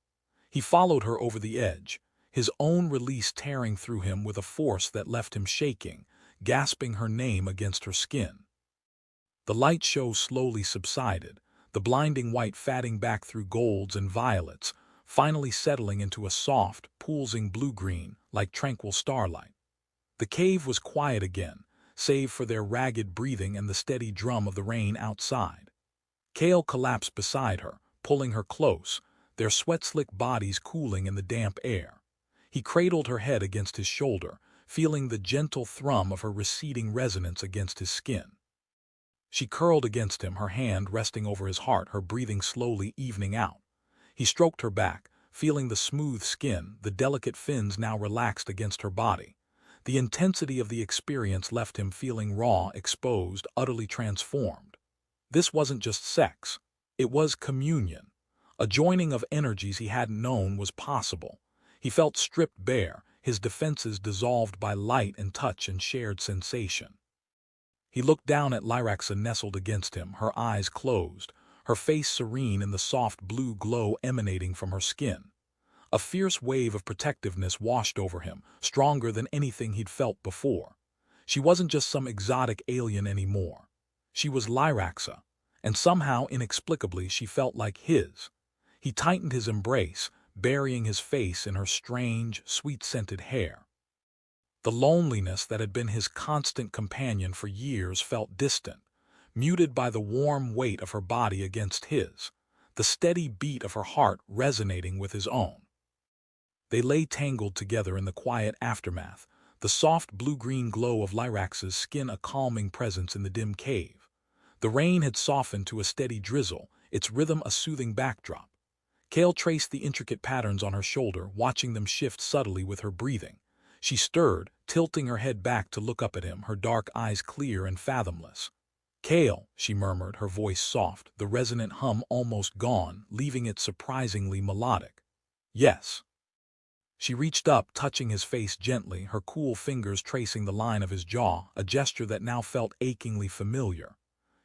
He followed her over the edge, his own release tearing through him with a force that left him shaking, gasping her name against her skin. The light show slowly subsided, the blinding white fatting back through golds and violets, finally settling into a soft, pulsing blue-green, like tranquil starlight. The cave was quiet again, save for their ragged breathing and the steady drum of the rain outside. Kale collapsed beside her, pulling her close, their sweat-slick bodies cooling in the damp air. He cradled her head against his shoulder, feeling the gentle thrum of her receding resonance against his skin. She curled against him, her hand resting over his heart, her breathing slowly evening out. He stroked her back, feeling the smooth skin, the delicate fins now relaxed against her body. The intensity of the experience left him feeling raw, exposed, utterly transformed. This wasn't just sex. It was communion. A joining of energies he hadn't known was possible. He felt stripped bare, his defenses dissolved by light and touch and shared sensation. He looked down at Lyraxa nestled against him, her eyes closed, her face serene in the soft blue glow emanating from her skin. A fierce wave of protectiveness washed over him, stronger than anything he'd felt before. She wasn't just some exotic alien anymore. She was Lyraxa, and somehow, inexplicably, she felt like his. He tightened his embrace, burying his face in her strange, sweet-scented hair. The loneliness that had been his constant companion for years felt distant, muted by the warm weight of her body against his, the steady beat of her heart resonating with his own. They lay tangled together in the quiet aftermath, the soft blue-green glow of Lyraxa's skin a calming presence in the dim cave. The rain had softened to a steady drizzle, its rhythm a soothing backdrop. Kale traced the intricate patterns on her shoulder, watching them shift subtly with her breathing. She stirred, tilting her head back to look up at him, her dark eyes clear and fathomless. "Kale," she murmured, her voice soft, the resonant hum almost gone, leaving it surprisingly melodic. "Yes." She reached up, touching his face gently, her cool fingers tracing the line of his jaw, a gesture that now felt achingly familiar.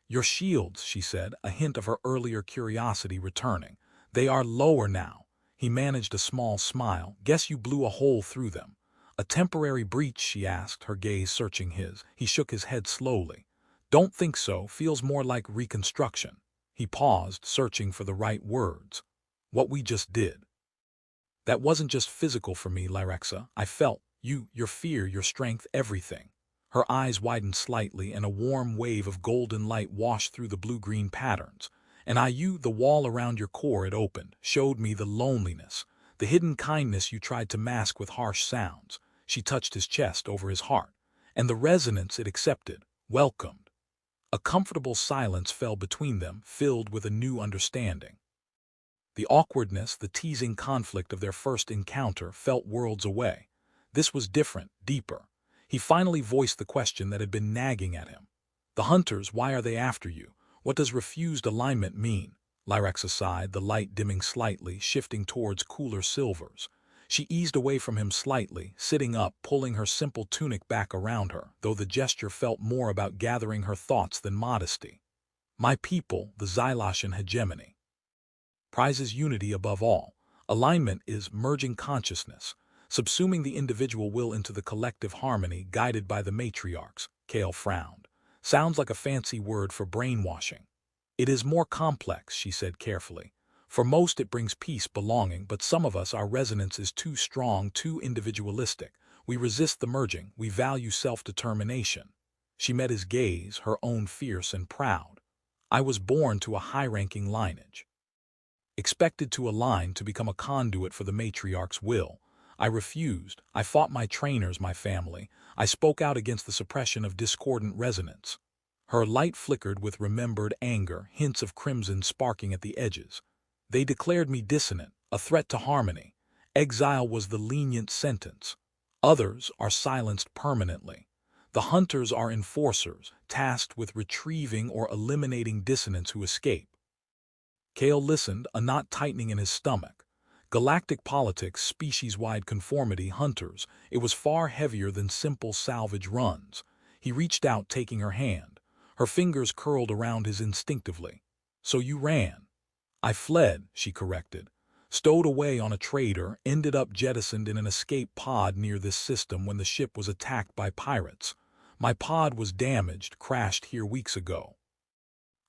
"Your shields," she said, a hint of her earlier curiosity returning. "They are lower now." He managed a small smile. "Guess you blew a hole through them." "A temporary breach?" she asked, her gaze searching his. He shook his head slowly. "Don't think so. Feels more like reconstruction." He paused, searching for the right words. "What we just did. That wasn't just physical for me, Lyraxa. I felt you, your fear, your strength, everything." Her eyes widened slightly, and a warm wave of golden light washed through the blue-green patterns. "And the wall around your core it opened, showed me the loneliness, the hidden kindness you tried to mask with harsh sounds." She touched his chest over his heart. "And the resonance it accepted, welcomed." A comfortable silence fell between them, filled with a new understanding. The awkwardness, the teasing conflict of their first encounter felt worlds away. This was different, deeper. He finally voiced the question that had been nagging at him. "The hunters, why are they after you? What does refused alignment mean?" Lyraxa sighed, the light dimming slightly, shifting towards cooler silvers. She eased away from him slightly, sitting up, pulling her simple tunic back around her, though the gesture felt more about gathering her thoughts than modesty. "My people, the Xylotian hegemony, prizes unity above all. Alignment is merging consciousness, subsuming the individual will into the collective harmony guided by the matriarchs." Kale frowned. "Sounds like a fancy word for brainwashing." "It is more complex," she said carefully. "For most it brings peace, belonging, but some of us, our resonance is too strong, too individualistic. We resist the merging, we value self-determination." She met his gaze, her own fierce and proud. "I was born to a high-ranking lineage, expected to align, to become a conduit for the matriarch's will. I refused. I fought my trainers, my family. I spoke out against the suppression of discordant resonance." Her light flickered with remembered anger, hints of crimson sparking at the edges. "They declared me dissonant, a threat to harmony. Exile was the lenient sentence. Others are silenced permanently. The hunters are enforcers, tasked with retrieving or eliminating dissonance who escape." Kale listened, a knot tightening in his stomach. Galactic politics, species-wide conformity, hunters. It was far heavier than simple salvage runs. He reached out, taking her hand. Her fingers curled around his instinctively. "So you ran." "I fled," she corrected. "Stowed away on a trader, ended up jettisoned in an escape pod near this system when the ship was attacked by pirates. My pod was damaged, crashed here weeks ago.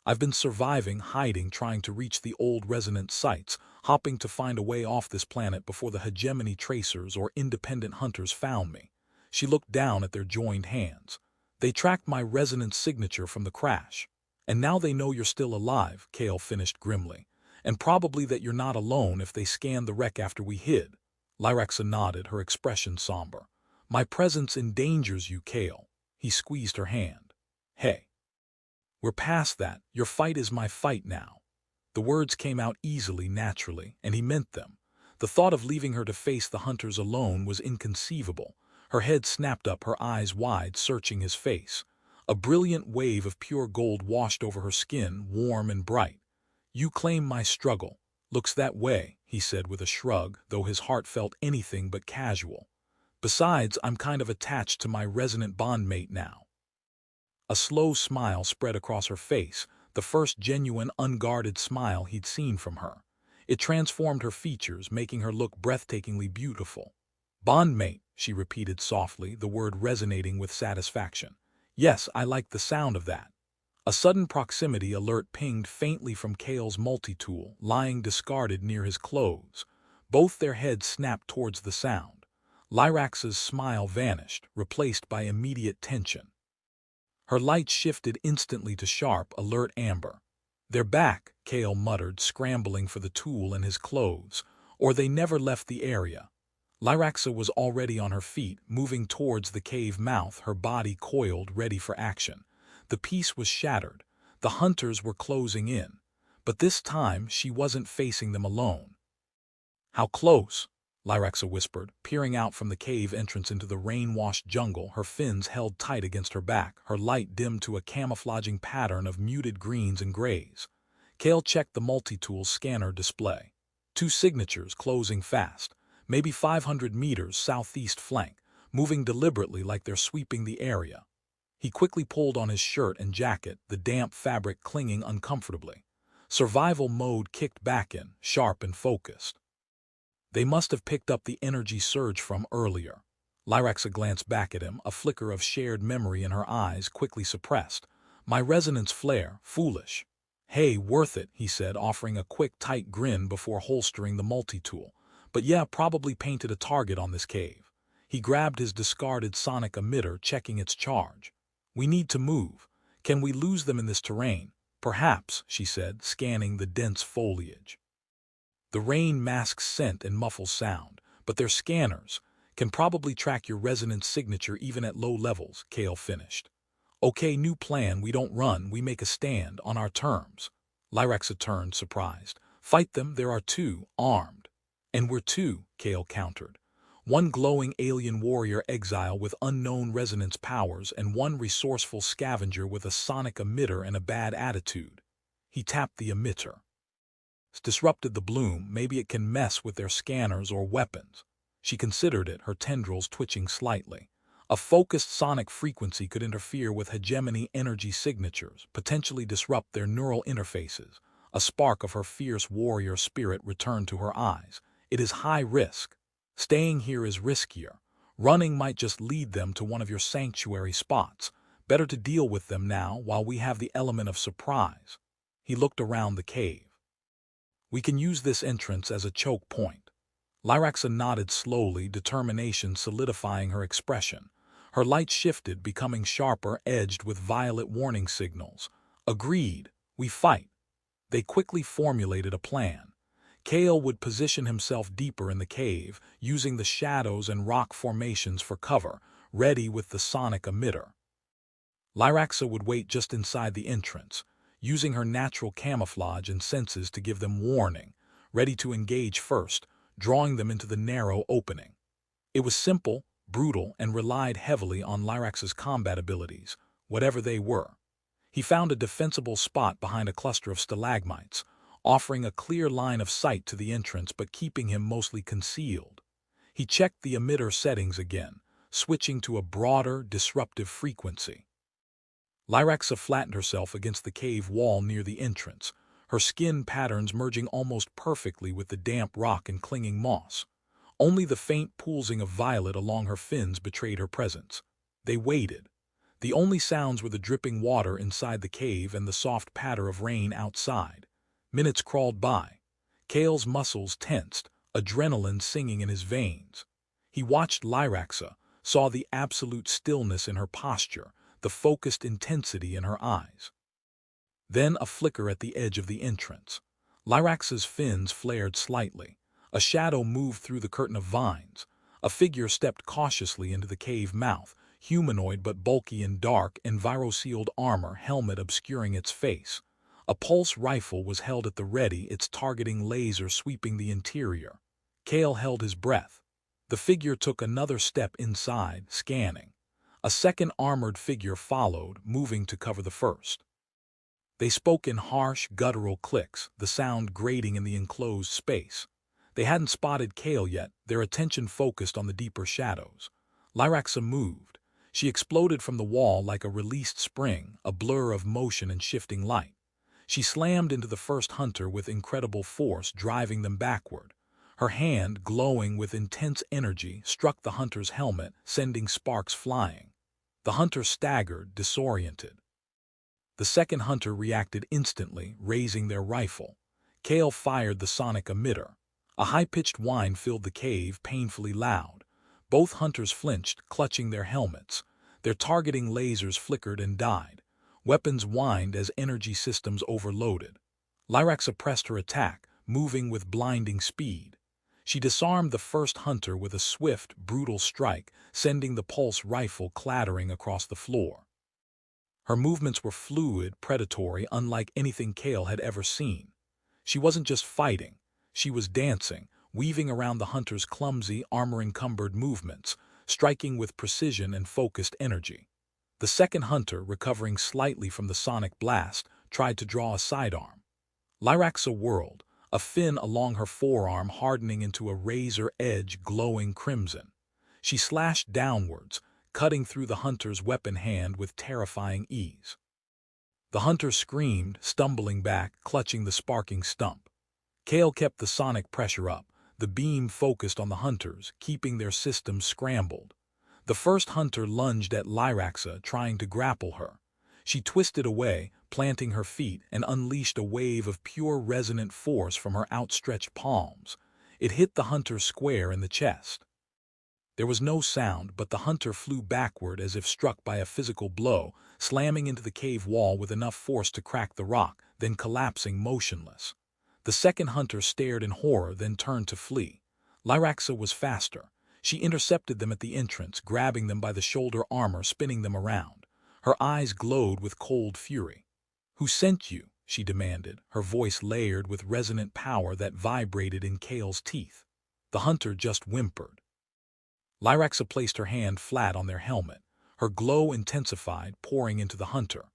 I've been surviving, hiding, trying to reach the old resonant sites, hopping to find a way off this planet before the hegemony tracers or independent hunters found me." She looked down at their joined hands. "They tracked my resonance signature from the crash. And now they know you're still alive," Kale finished grimly. "And probably that you're not alone if they scanned the wreck after we hid." Lyraxa nodded, her expression somber. "My presence endangers you, Kale." He squeezed her hand. "Hey, we're past that. Your fight is my fight now." The words came out easily, naturally, and he meant them. The thought of leaving her to face the hunters alone was inconceivable. Her head snapped up, her eyes wide, searching his face. A brilliant wave of pure gold washed over her skin, warm and bright. "You claim my struggle. Looks that way," he said with a shrug, though his heart felt anything but casual. "Besides, I'm kind of attached to my resonant bondmate now." A slow smile spread across her face, the first genuine, unguarded smile he'd seen from her. It transformed her features, making her look breathtakingly beautiful. "Bondmate," she repeated softly, the word resonating with satisfaction. "Yes, I like the sound of that." A sudden proximity alert pinged faintly from Kale's multi-tool, lying discarded near his clothes. Both their heads snapped towards the sound. Lyraxa's smile vanished, replaced by immediate tension. Her light shifted instantly to sharp, alert amber. "They're back," Kale muttered, scrambling for the tool and his clothes. "Or they never left the area." Lyraxa was already on her feet, moving towards the cave mouth, her body coiled, ready for action. The peace was shattered. The hunters were closing in. But this time, she wasn't facing them alone. "How close?" Lyraxa whispered, peering out from the cave entrance into the rain-washed jungle, her fins held tight against her back, her light dimmed to a camouflaging pattern of muted greens and grays. Kale checked the multi-tool scanner display. 2 signatures closing fast, maybe 500 meters southeast flank, moving deliberately like they're sweeping the area. He quickly pulled on his shirt and jacket, the damp fabric clinging uncomfortably. Survival mode kicked back in, sharp and focused. "They must have picked up the energy surge from earlier." Lyraxa glanced back at him, a flicker of shared memory in her eyes, quickly suppressed. "My resonance flare, foolish." "Hey, worth it," he said, offering a quick, tight grin before holstering the multi-tool. "But yeah, probably painted a target on this cave." He grabbed his discarded sonic emitter, checking its charge. "We need to move. Can we lose them in this terrain?" "Perhaps," she said, scanning the dense foliage. "The rain masks scent and muffles sound, but their scanners can probably track your resonance signature even at low levels," Kale finished. Okay, new plan, we don't run, we make a stand, on our terms. Lyraxa turned, surprised. Fight them, there are two, armed. And we're two, Kale countered. One glowing alien warrior exile with unknown resonance powers and one resourceful scavenger with a sonic emitter and a bad attitude. He tapped the emitter. Disrupted the bloom, maybe it can mess with their scanners or weapons. She considered it, her tendrils twitching slightly. A focused sonic frequency could interfere with hegemony energy signatures, potentially disrupt their neural interfaces. A spark of her fierce warrior spirit returned to her eyes. It is high risk. Staying here is riskier. Running might just lead them to one of your sanctuary spots. Better to deal with them now while we have the element of surprise. He looked around the cave. We can use this entrance as a choke point. Lyraxa nodded slowly, determination solidifying her expression. Her light shifted, becoming sharper, edged with violet warning signals. Agreed, we fight. They quickly formulated a plan. Kale would position himself deeper in the cave, using the shadows and rock formations for cover, ready with the sonic emitter. Lyraxa would wait just inside the entrance, using her natural camouflage and senses to give them warning, ready to engage first, drawing them into the narrow opening. It was simple, brutal, and relied heavily on Lyraxa's combat abilities, whatever they were. He found a defensible spot behind a cluster of stalagmites, offering a clear line of sight to the entrance but keeping him mostly concealed. He checked the emitter settings again, switching to a broader, disruptive frequency. Lyraxa flattened herself against the cave wall near the entrance, her skin patterns merging almost perfectly with the damp rock and clinging moss. Only the faint poolsing of violet along her fins betrayed her presence. They waited. The only sounds were the dripping water inside the cave and the soft patter of rain outside. Minutes crawled by. Kale's muscles tensed, adrenaline singing in his veins. He watched Lyraxa, saw the absolute stillness in her posture, the focused intensity in her eyes. Then a flicker at the edge of the entrance. Lyraxa's fins flared slightly. A shadow moved through the curtain of vines. A figure stepped cautiously into the cave mouth, humanoid but bulky in dark, enviro-sealed armor, helmet obscuring its face. A pulse rifle was held at the ready, its targeting laser sweeping the interior. Kale held his breath. The figure took another step inside, scanning. A second armored figure followed, moving to cover the first. They spoke in harsh, guttural clicks, the sound grating in the enclosed space. They hadn't spotted Kale yet, their attention focused on the deeper shadows. Lyraxa moved. She exploded from the wall like a released spring, a blur of motion and shifting light. She slammed into the first hunter with incredible force, driving them backward. Her hand, glowing with intense energy, struck the hunter's helmet, sending sparks flying. The hunter staggered, disoriented. The second hunter reacted instantly, raising their rifle. Kale fired the sonic emitter. A high-pitched whine filled the cave, painfully loud. Both hunters flinched, clutching their helmets. Their targeting lasers flickered and died. Weapons whined as energy systems overloaded. Lyraxa pressed her attack, moving with blinding speed. She disarmed the first hunter with a swift, brutal strike, sending the pulse rifle clattering across the floor. Her movements were fluid, predatory, unlike anything Kale had ever seen. She wasn't just fighting. She was dancing, weaving around the hunter's clumsy, armor-encumbered movements, striking with precision and focused energy. The second hunter, recovering slightly from the sonic blast, tried to draw a sidearm. Lyraxa whirled, a fin along her forearm hardening into a razor-edge glowing crimson. She slashed downwards, cutting through the hunter's weapon hand with terrifying ease. The hunter screamed, stumbling back, clutching the sparking stump. Kale kept the sonic pressure up, the beam focused on the hunters, keeping their systems scrambled. The first hunter lunged at Lyraxa, trying to grapple her. She twisted away, planting her feet, and unleashed a wave of pure resonant force from her outstretched palms. It hit the hunter square in the chest. There was no sound, but the hunter flew backward as if struck by a physical blow, slamming into the cave wall with enough force to crack the rock, then collapsing motionless. The second hunter stared in horror, then turned to flee. Lyraxa was faster. She intercepted them at the entrance, grabbing them by the shoulder armor, spinning them around. Her eyes glowed with cold fury. "Who sent you?" she demanded, her voice layered with resonant power that vibrated in Kale's teeth. The hunter just whimpered. Lyraxa placed her hand flat on their helmet. Her glow intensified, pouring into the hunter.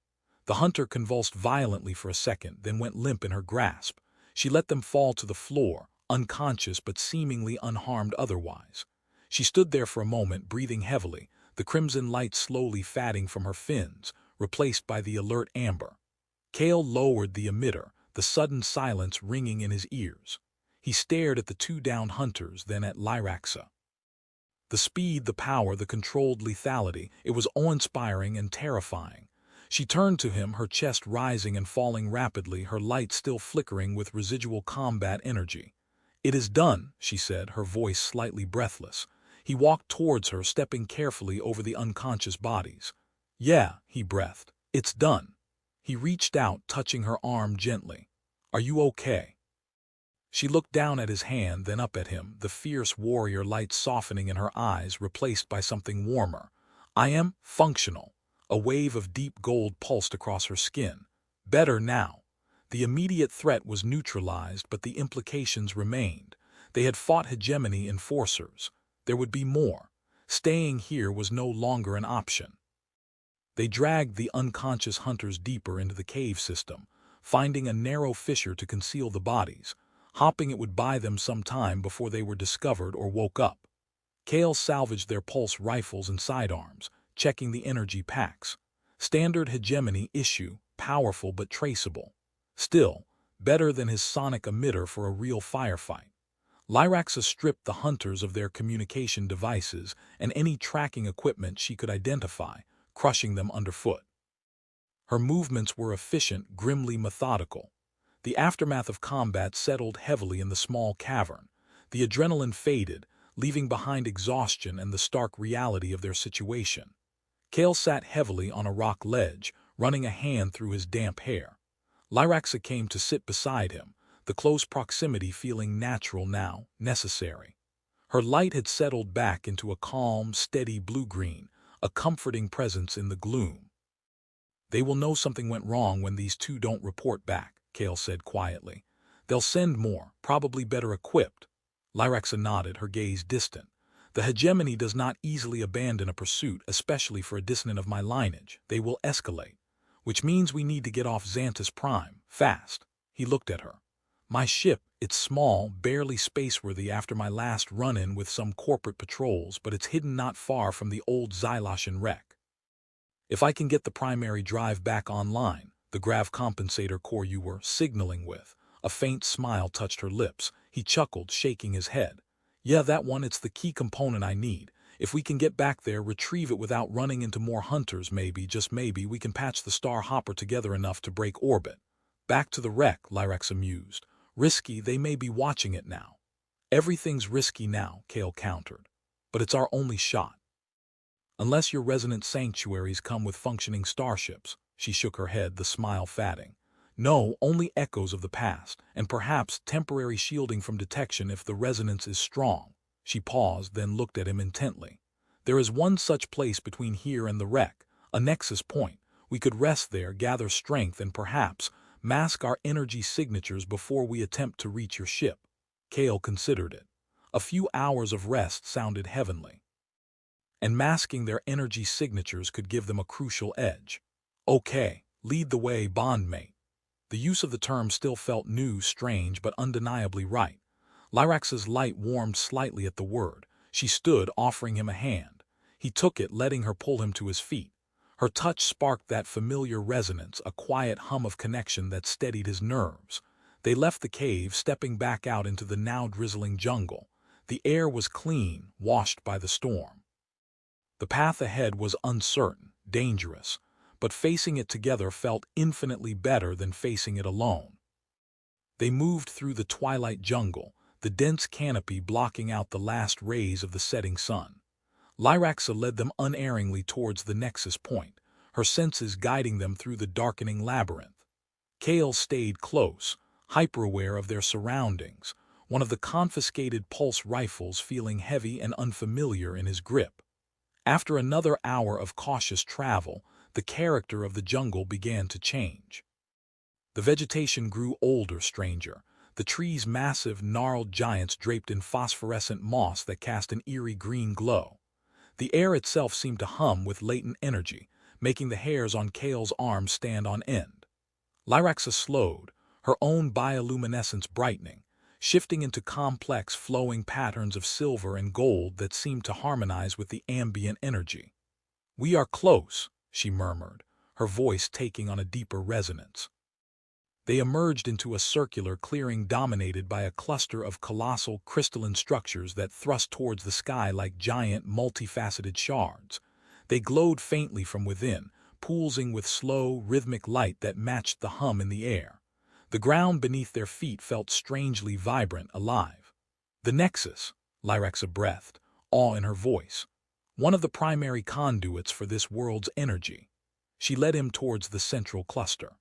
The hunter convulsed violently for a second, then went limp in her grasp. She let them fall to the floor, unconscious but seemingly unharmed otherwise. She stood there for a moment, breathing heavily, the crimson light slowly fading from her fins, replaced by the alert amber. Kale lowered the emitter, the sudden silence ringing in his ears. He stared at the two downed hunters, then at Lyraxa. The speed, the power, the controlled lethality, it was awe-inspiring and terrifying. She turned to him, her chest rising and falling rapidly, her light still flickering with residual combat energy. "It is done," she said, her voice slightly breathless. He walked towards her, stepping carefully over the unconscious bodies. "Yeah," he breathed, "it's done." He reached out, touching her arm gently. "Are you okay?" She looked down at his hand, then up at him, the fierce warrior light softening in her eyes, replaced by something warmer. "I am functional." A wave of deep gold pulsed across her skin. "Better now." The immediate threat was neutralized, but the implications remained. They had fought hegemony enforcers. There would be more. Staying here was no longer an option. They dragged the unconscious hunters deeper into the cave system, finding a narrow fissure to conceal the bodies, hoping it would buy them some time before they were discovered or woke up. Kale salvaged their pulse rifles and sidearms, checking the energy packs. Standard hegemony issue, powerful but traceable. Still, better than his sonic emitter for a real firefight. Lyraxa stripped the hunters of their communication devices and any tracking equipment she could identify, crushing them underfoot. Her movements were efficient, grimly methodical. The aftermath of combat settled heavily in the small cavern. The adrenaline faded, leaving behind exhaustion and the stark reality of their situation. Kale sat heavily on a rock ledge, running a hand through his damp hair. Lyraxa came to sit beside him, the close proximity feeling natural now, necessary. Her light had settled back into a calm, steady blue-green, a comforting presence in the gloom. "They will know something went wrong when these two don't report back," Kale said quietly. "They'll send more, probably better equipped." Lyraxa nodded, her gaze distant. "The hegemony does not easily abandon a pursuit, especially for a dissonant of my lineage. They will escalate. Which means we need to get off Xantus Prime, fast." He looked at her. "My ship, it's small, barely spaceworthy after my last run-in with some corporate patrols, but it's hidden not far from the old Xylotian wreck. If I can get the primary drive back online, the grav compensator core you were signaling with." A faint smile touched her lips. He chuckled, shaking his head. "Yeah, that one, it's the key component I need. If we can get back there, retrieve it without running into more hunters, maybe, just maybe, we can patch the Star Hopper together enough to break orbit." "Back to the wreck," Lyraxa mused. "Risky, they may be watching it now." "Everything's risky now," Kale countered. "But it's our only shot. Unless your resonant sanctuaries come with functioning starships." She shook her head, the smile fading. "No, only echoes of the past, and perhaps temporary shielding from detection if the resonance is strong." She paused, then looked at him intently. "There is one such place between here and the wreck, a nexus point. We could rest there, gather strength, and perhaps mask our energy signatures before we attempt to reach your ship." Kale considered it. A few hours of rest sounded heavenly. And masking their energy signatures could give them a crucial edge. "Okay, lead the way, bondmate." The use of the term still felt new, strange, but undeniably right. Lyraxa's light warmed slightly at the word. She stood, offering him a hand. He took it, letting her pull him to his feet. Her touch sparked that familiar resonance, a quiet hum of connection that steadied his nerves. They left the cave, stepping back out into the now drizzling jungle. The air was clean, washed by the storm. The path ahead was uncertain, dangerous, but facing it together felt infinitely better than facing it alone. They moved through the twilight jungle, the dense canopy blocking out the last rays of the setting sun. Lyraxa led them unerringly towards the nexus point, her senses guiding them through the darkening labyrinth. Kale stayed close, hyper-aware of their surroundings, one of the confiscated pulse rifles feeling heavy and unfamiliar in his grip. After another hour of cautious travel, the character of the jungle began to change. The vegetation grew older, stranger, the trees massive, gnarled giants draped in phosphorescent moss that cast an eerie green glow. The air itself seemed to hum with latent energy, making the hairs on Kale's arms stand on end. Lyraxa slowed, her own bioluminescence brightening, shifting into complex flowing patterns of silver and gold that seemed to harmonize with the ambient energy. "We are close," she murmured, her voice taking on a deeper resonance. They emerged into a circular clearing dominated by a cluster of colossal crystalline structures that thrust towards the sky like giant, multifaceted shards. They glowed faintly from within, pulsing with slow, rhythmic light that matched the hum in the air. The ground beneath their feet felt strangely vibrant, alive. "The nexus," Lyraxa breathed, awe in her voice. "One of the primary conduits for this world's energy." She led him towards the central cluster.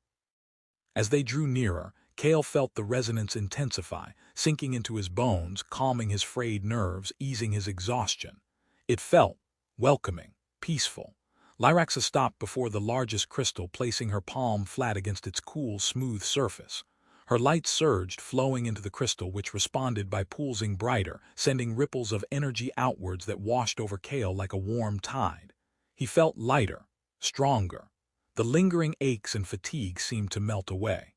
As they drew nearer, Kale felt the resonance intensify, sinking into his bones, calming his frayed nerves, easing his exhaustion. It felt welcoming, peaceful. Lyraxa stopped before the largest crystal, placing her palm flat against its cool, smooth surface. Her light surged, flowing into the crystal, which responded by pulsing brighter, sending ripples of energy outwards that washed over Kale like a warm tide. He felt lighter, stronger. The lingering aches and fatigue seemed to melt away.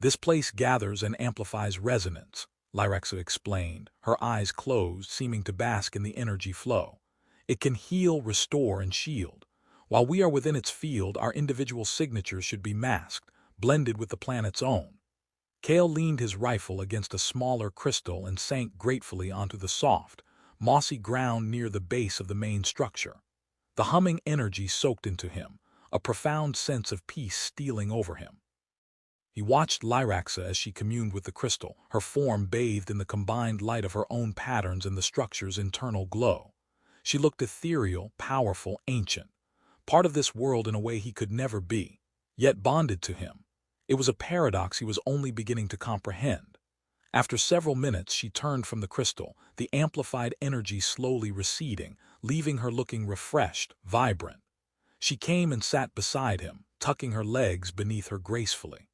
"This place gathers and amplifies resonance," Lyraxa explained, her eyes closed, seeming to bask in the energy flow. "It can heal, restore, and shield. While we are within its field, our individual signatures should be masked, blended with the planet's own." Kale leaned his rifle against a smaller crystal and sank gratefully onto the soft, mossy ground near the base of the main structure. The humming energy soaked into him, a profound sense of peace stealing over him. He watched Lyraxa as she communed with the crystal, her form bathed in the combined light of her own patterns and the structure's internal glow. She looked ethereal, powerful, ancient, part of this world in a way he could never be, yet bonded to him. It was a paradox he was only beginning to comprehend. After several minutes, she turned from the crystal, the amplified energy slowly receding, leaving her looking refreshed, vibrant. She came and sat beside him, tucking her legs beneath her gracefully.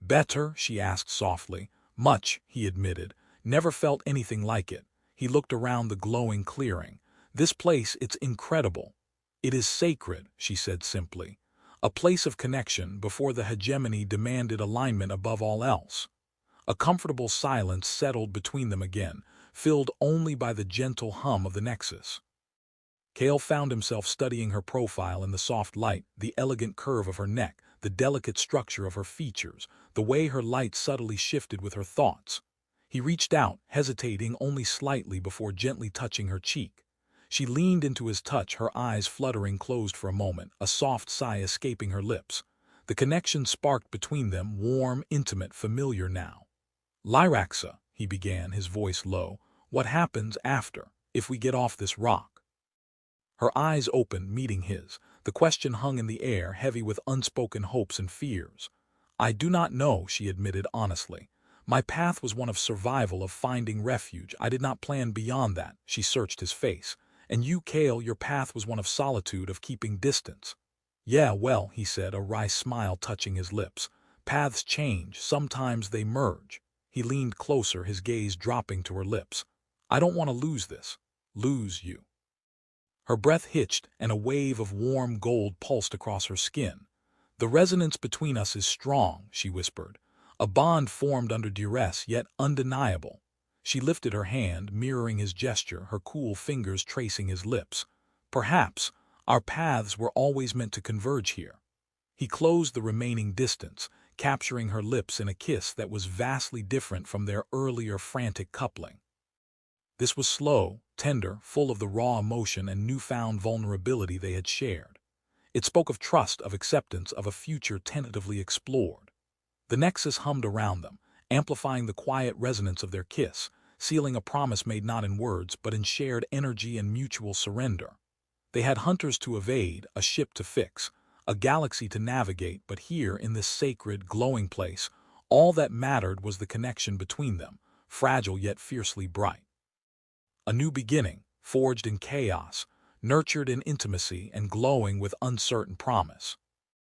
"Better?" she asked softly. "Much," he admitted. "Never felt anything like it." He looked around the glowing clearing. "This place, it's incredible." "It is sacred," she said simply. "A place of connection before the hegemony demanded alignment above all else." A comfortable silence settled between them again, filled only by the gentle hum of the nexus. Kale found himself studying her profile in the soft light, the elegant curve of her neck, the delicate structure of her features, the way her light subtly shifted with her thoughts. He reached out, hesitating only slightly before gently touching her cheek. She leaned into his touch, her eyes fluttering closed for a moment, a soft sigh escaping her lips. The connection sparked between them, warm, intimate, familiar now. "Lyraxa," he began, his voice low, "what happens after, if we get off this rock?" Her eyes opened, meeting his. The question hung in the air, heavy with unspoken hopes and fears. "I do not know," she admitted honestly. "My path was one of survival, of finding refuge. I did not plan beyond that." She searched his face. "And you, Kale, your path was one of solitude, of keeping distance." "Yeah, well," he said, a wry smile touching his lips. "Paths change, sometimes they merge." He leaned closer, his gaze dropping to her lips. "I don't want to lose this. Lose you." Her breath hitched, and a wave of warm gold pulsed across her skin. "The resonance between us is strong," she whispered. "A bond formed under duress, yet undeniable." She lifted her hand, mirroring his gesture, her cool fingers tracing his lips. "Perhaps our paths were always meant to converge here." He closed the remaining distance, capturing her lips in a kiss that was vastly different from their earlier frantic coupling. This was slow, tender, full of the raw emotion and newfound vulnerability they had shared. It spoke of trust, of acceptance, of a future tentatively explored. The nexus hummed around them, amplifying the quiet resonance of their kiss, sealing a promise made not in words but in shared energy and mutual surrender. They had hunters to evade, a ship to fix, a galaxy to navigate, but here, in this sacred, glowing place, all that mattered was the connection between them, fragile yet fiercely bright. A new beginning, forged in chaos, nurtured in intimacy and glowing with uncertain promise.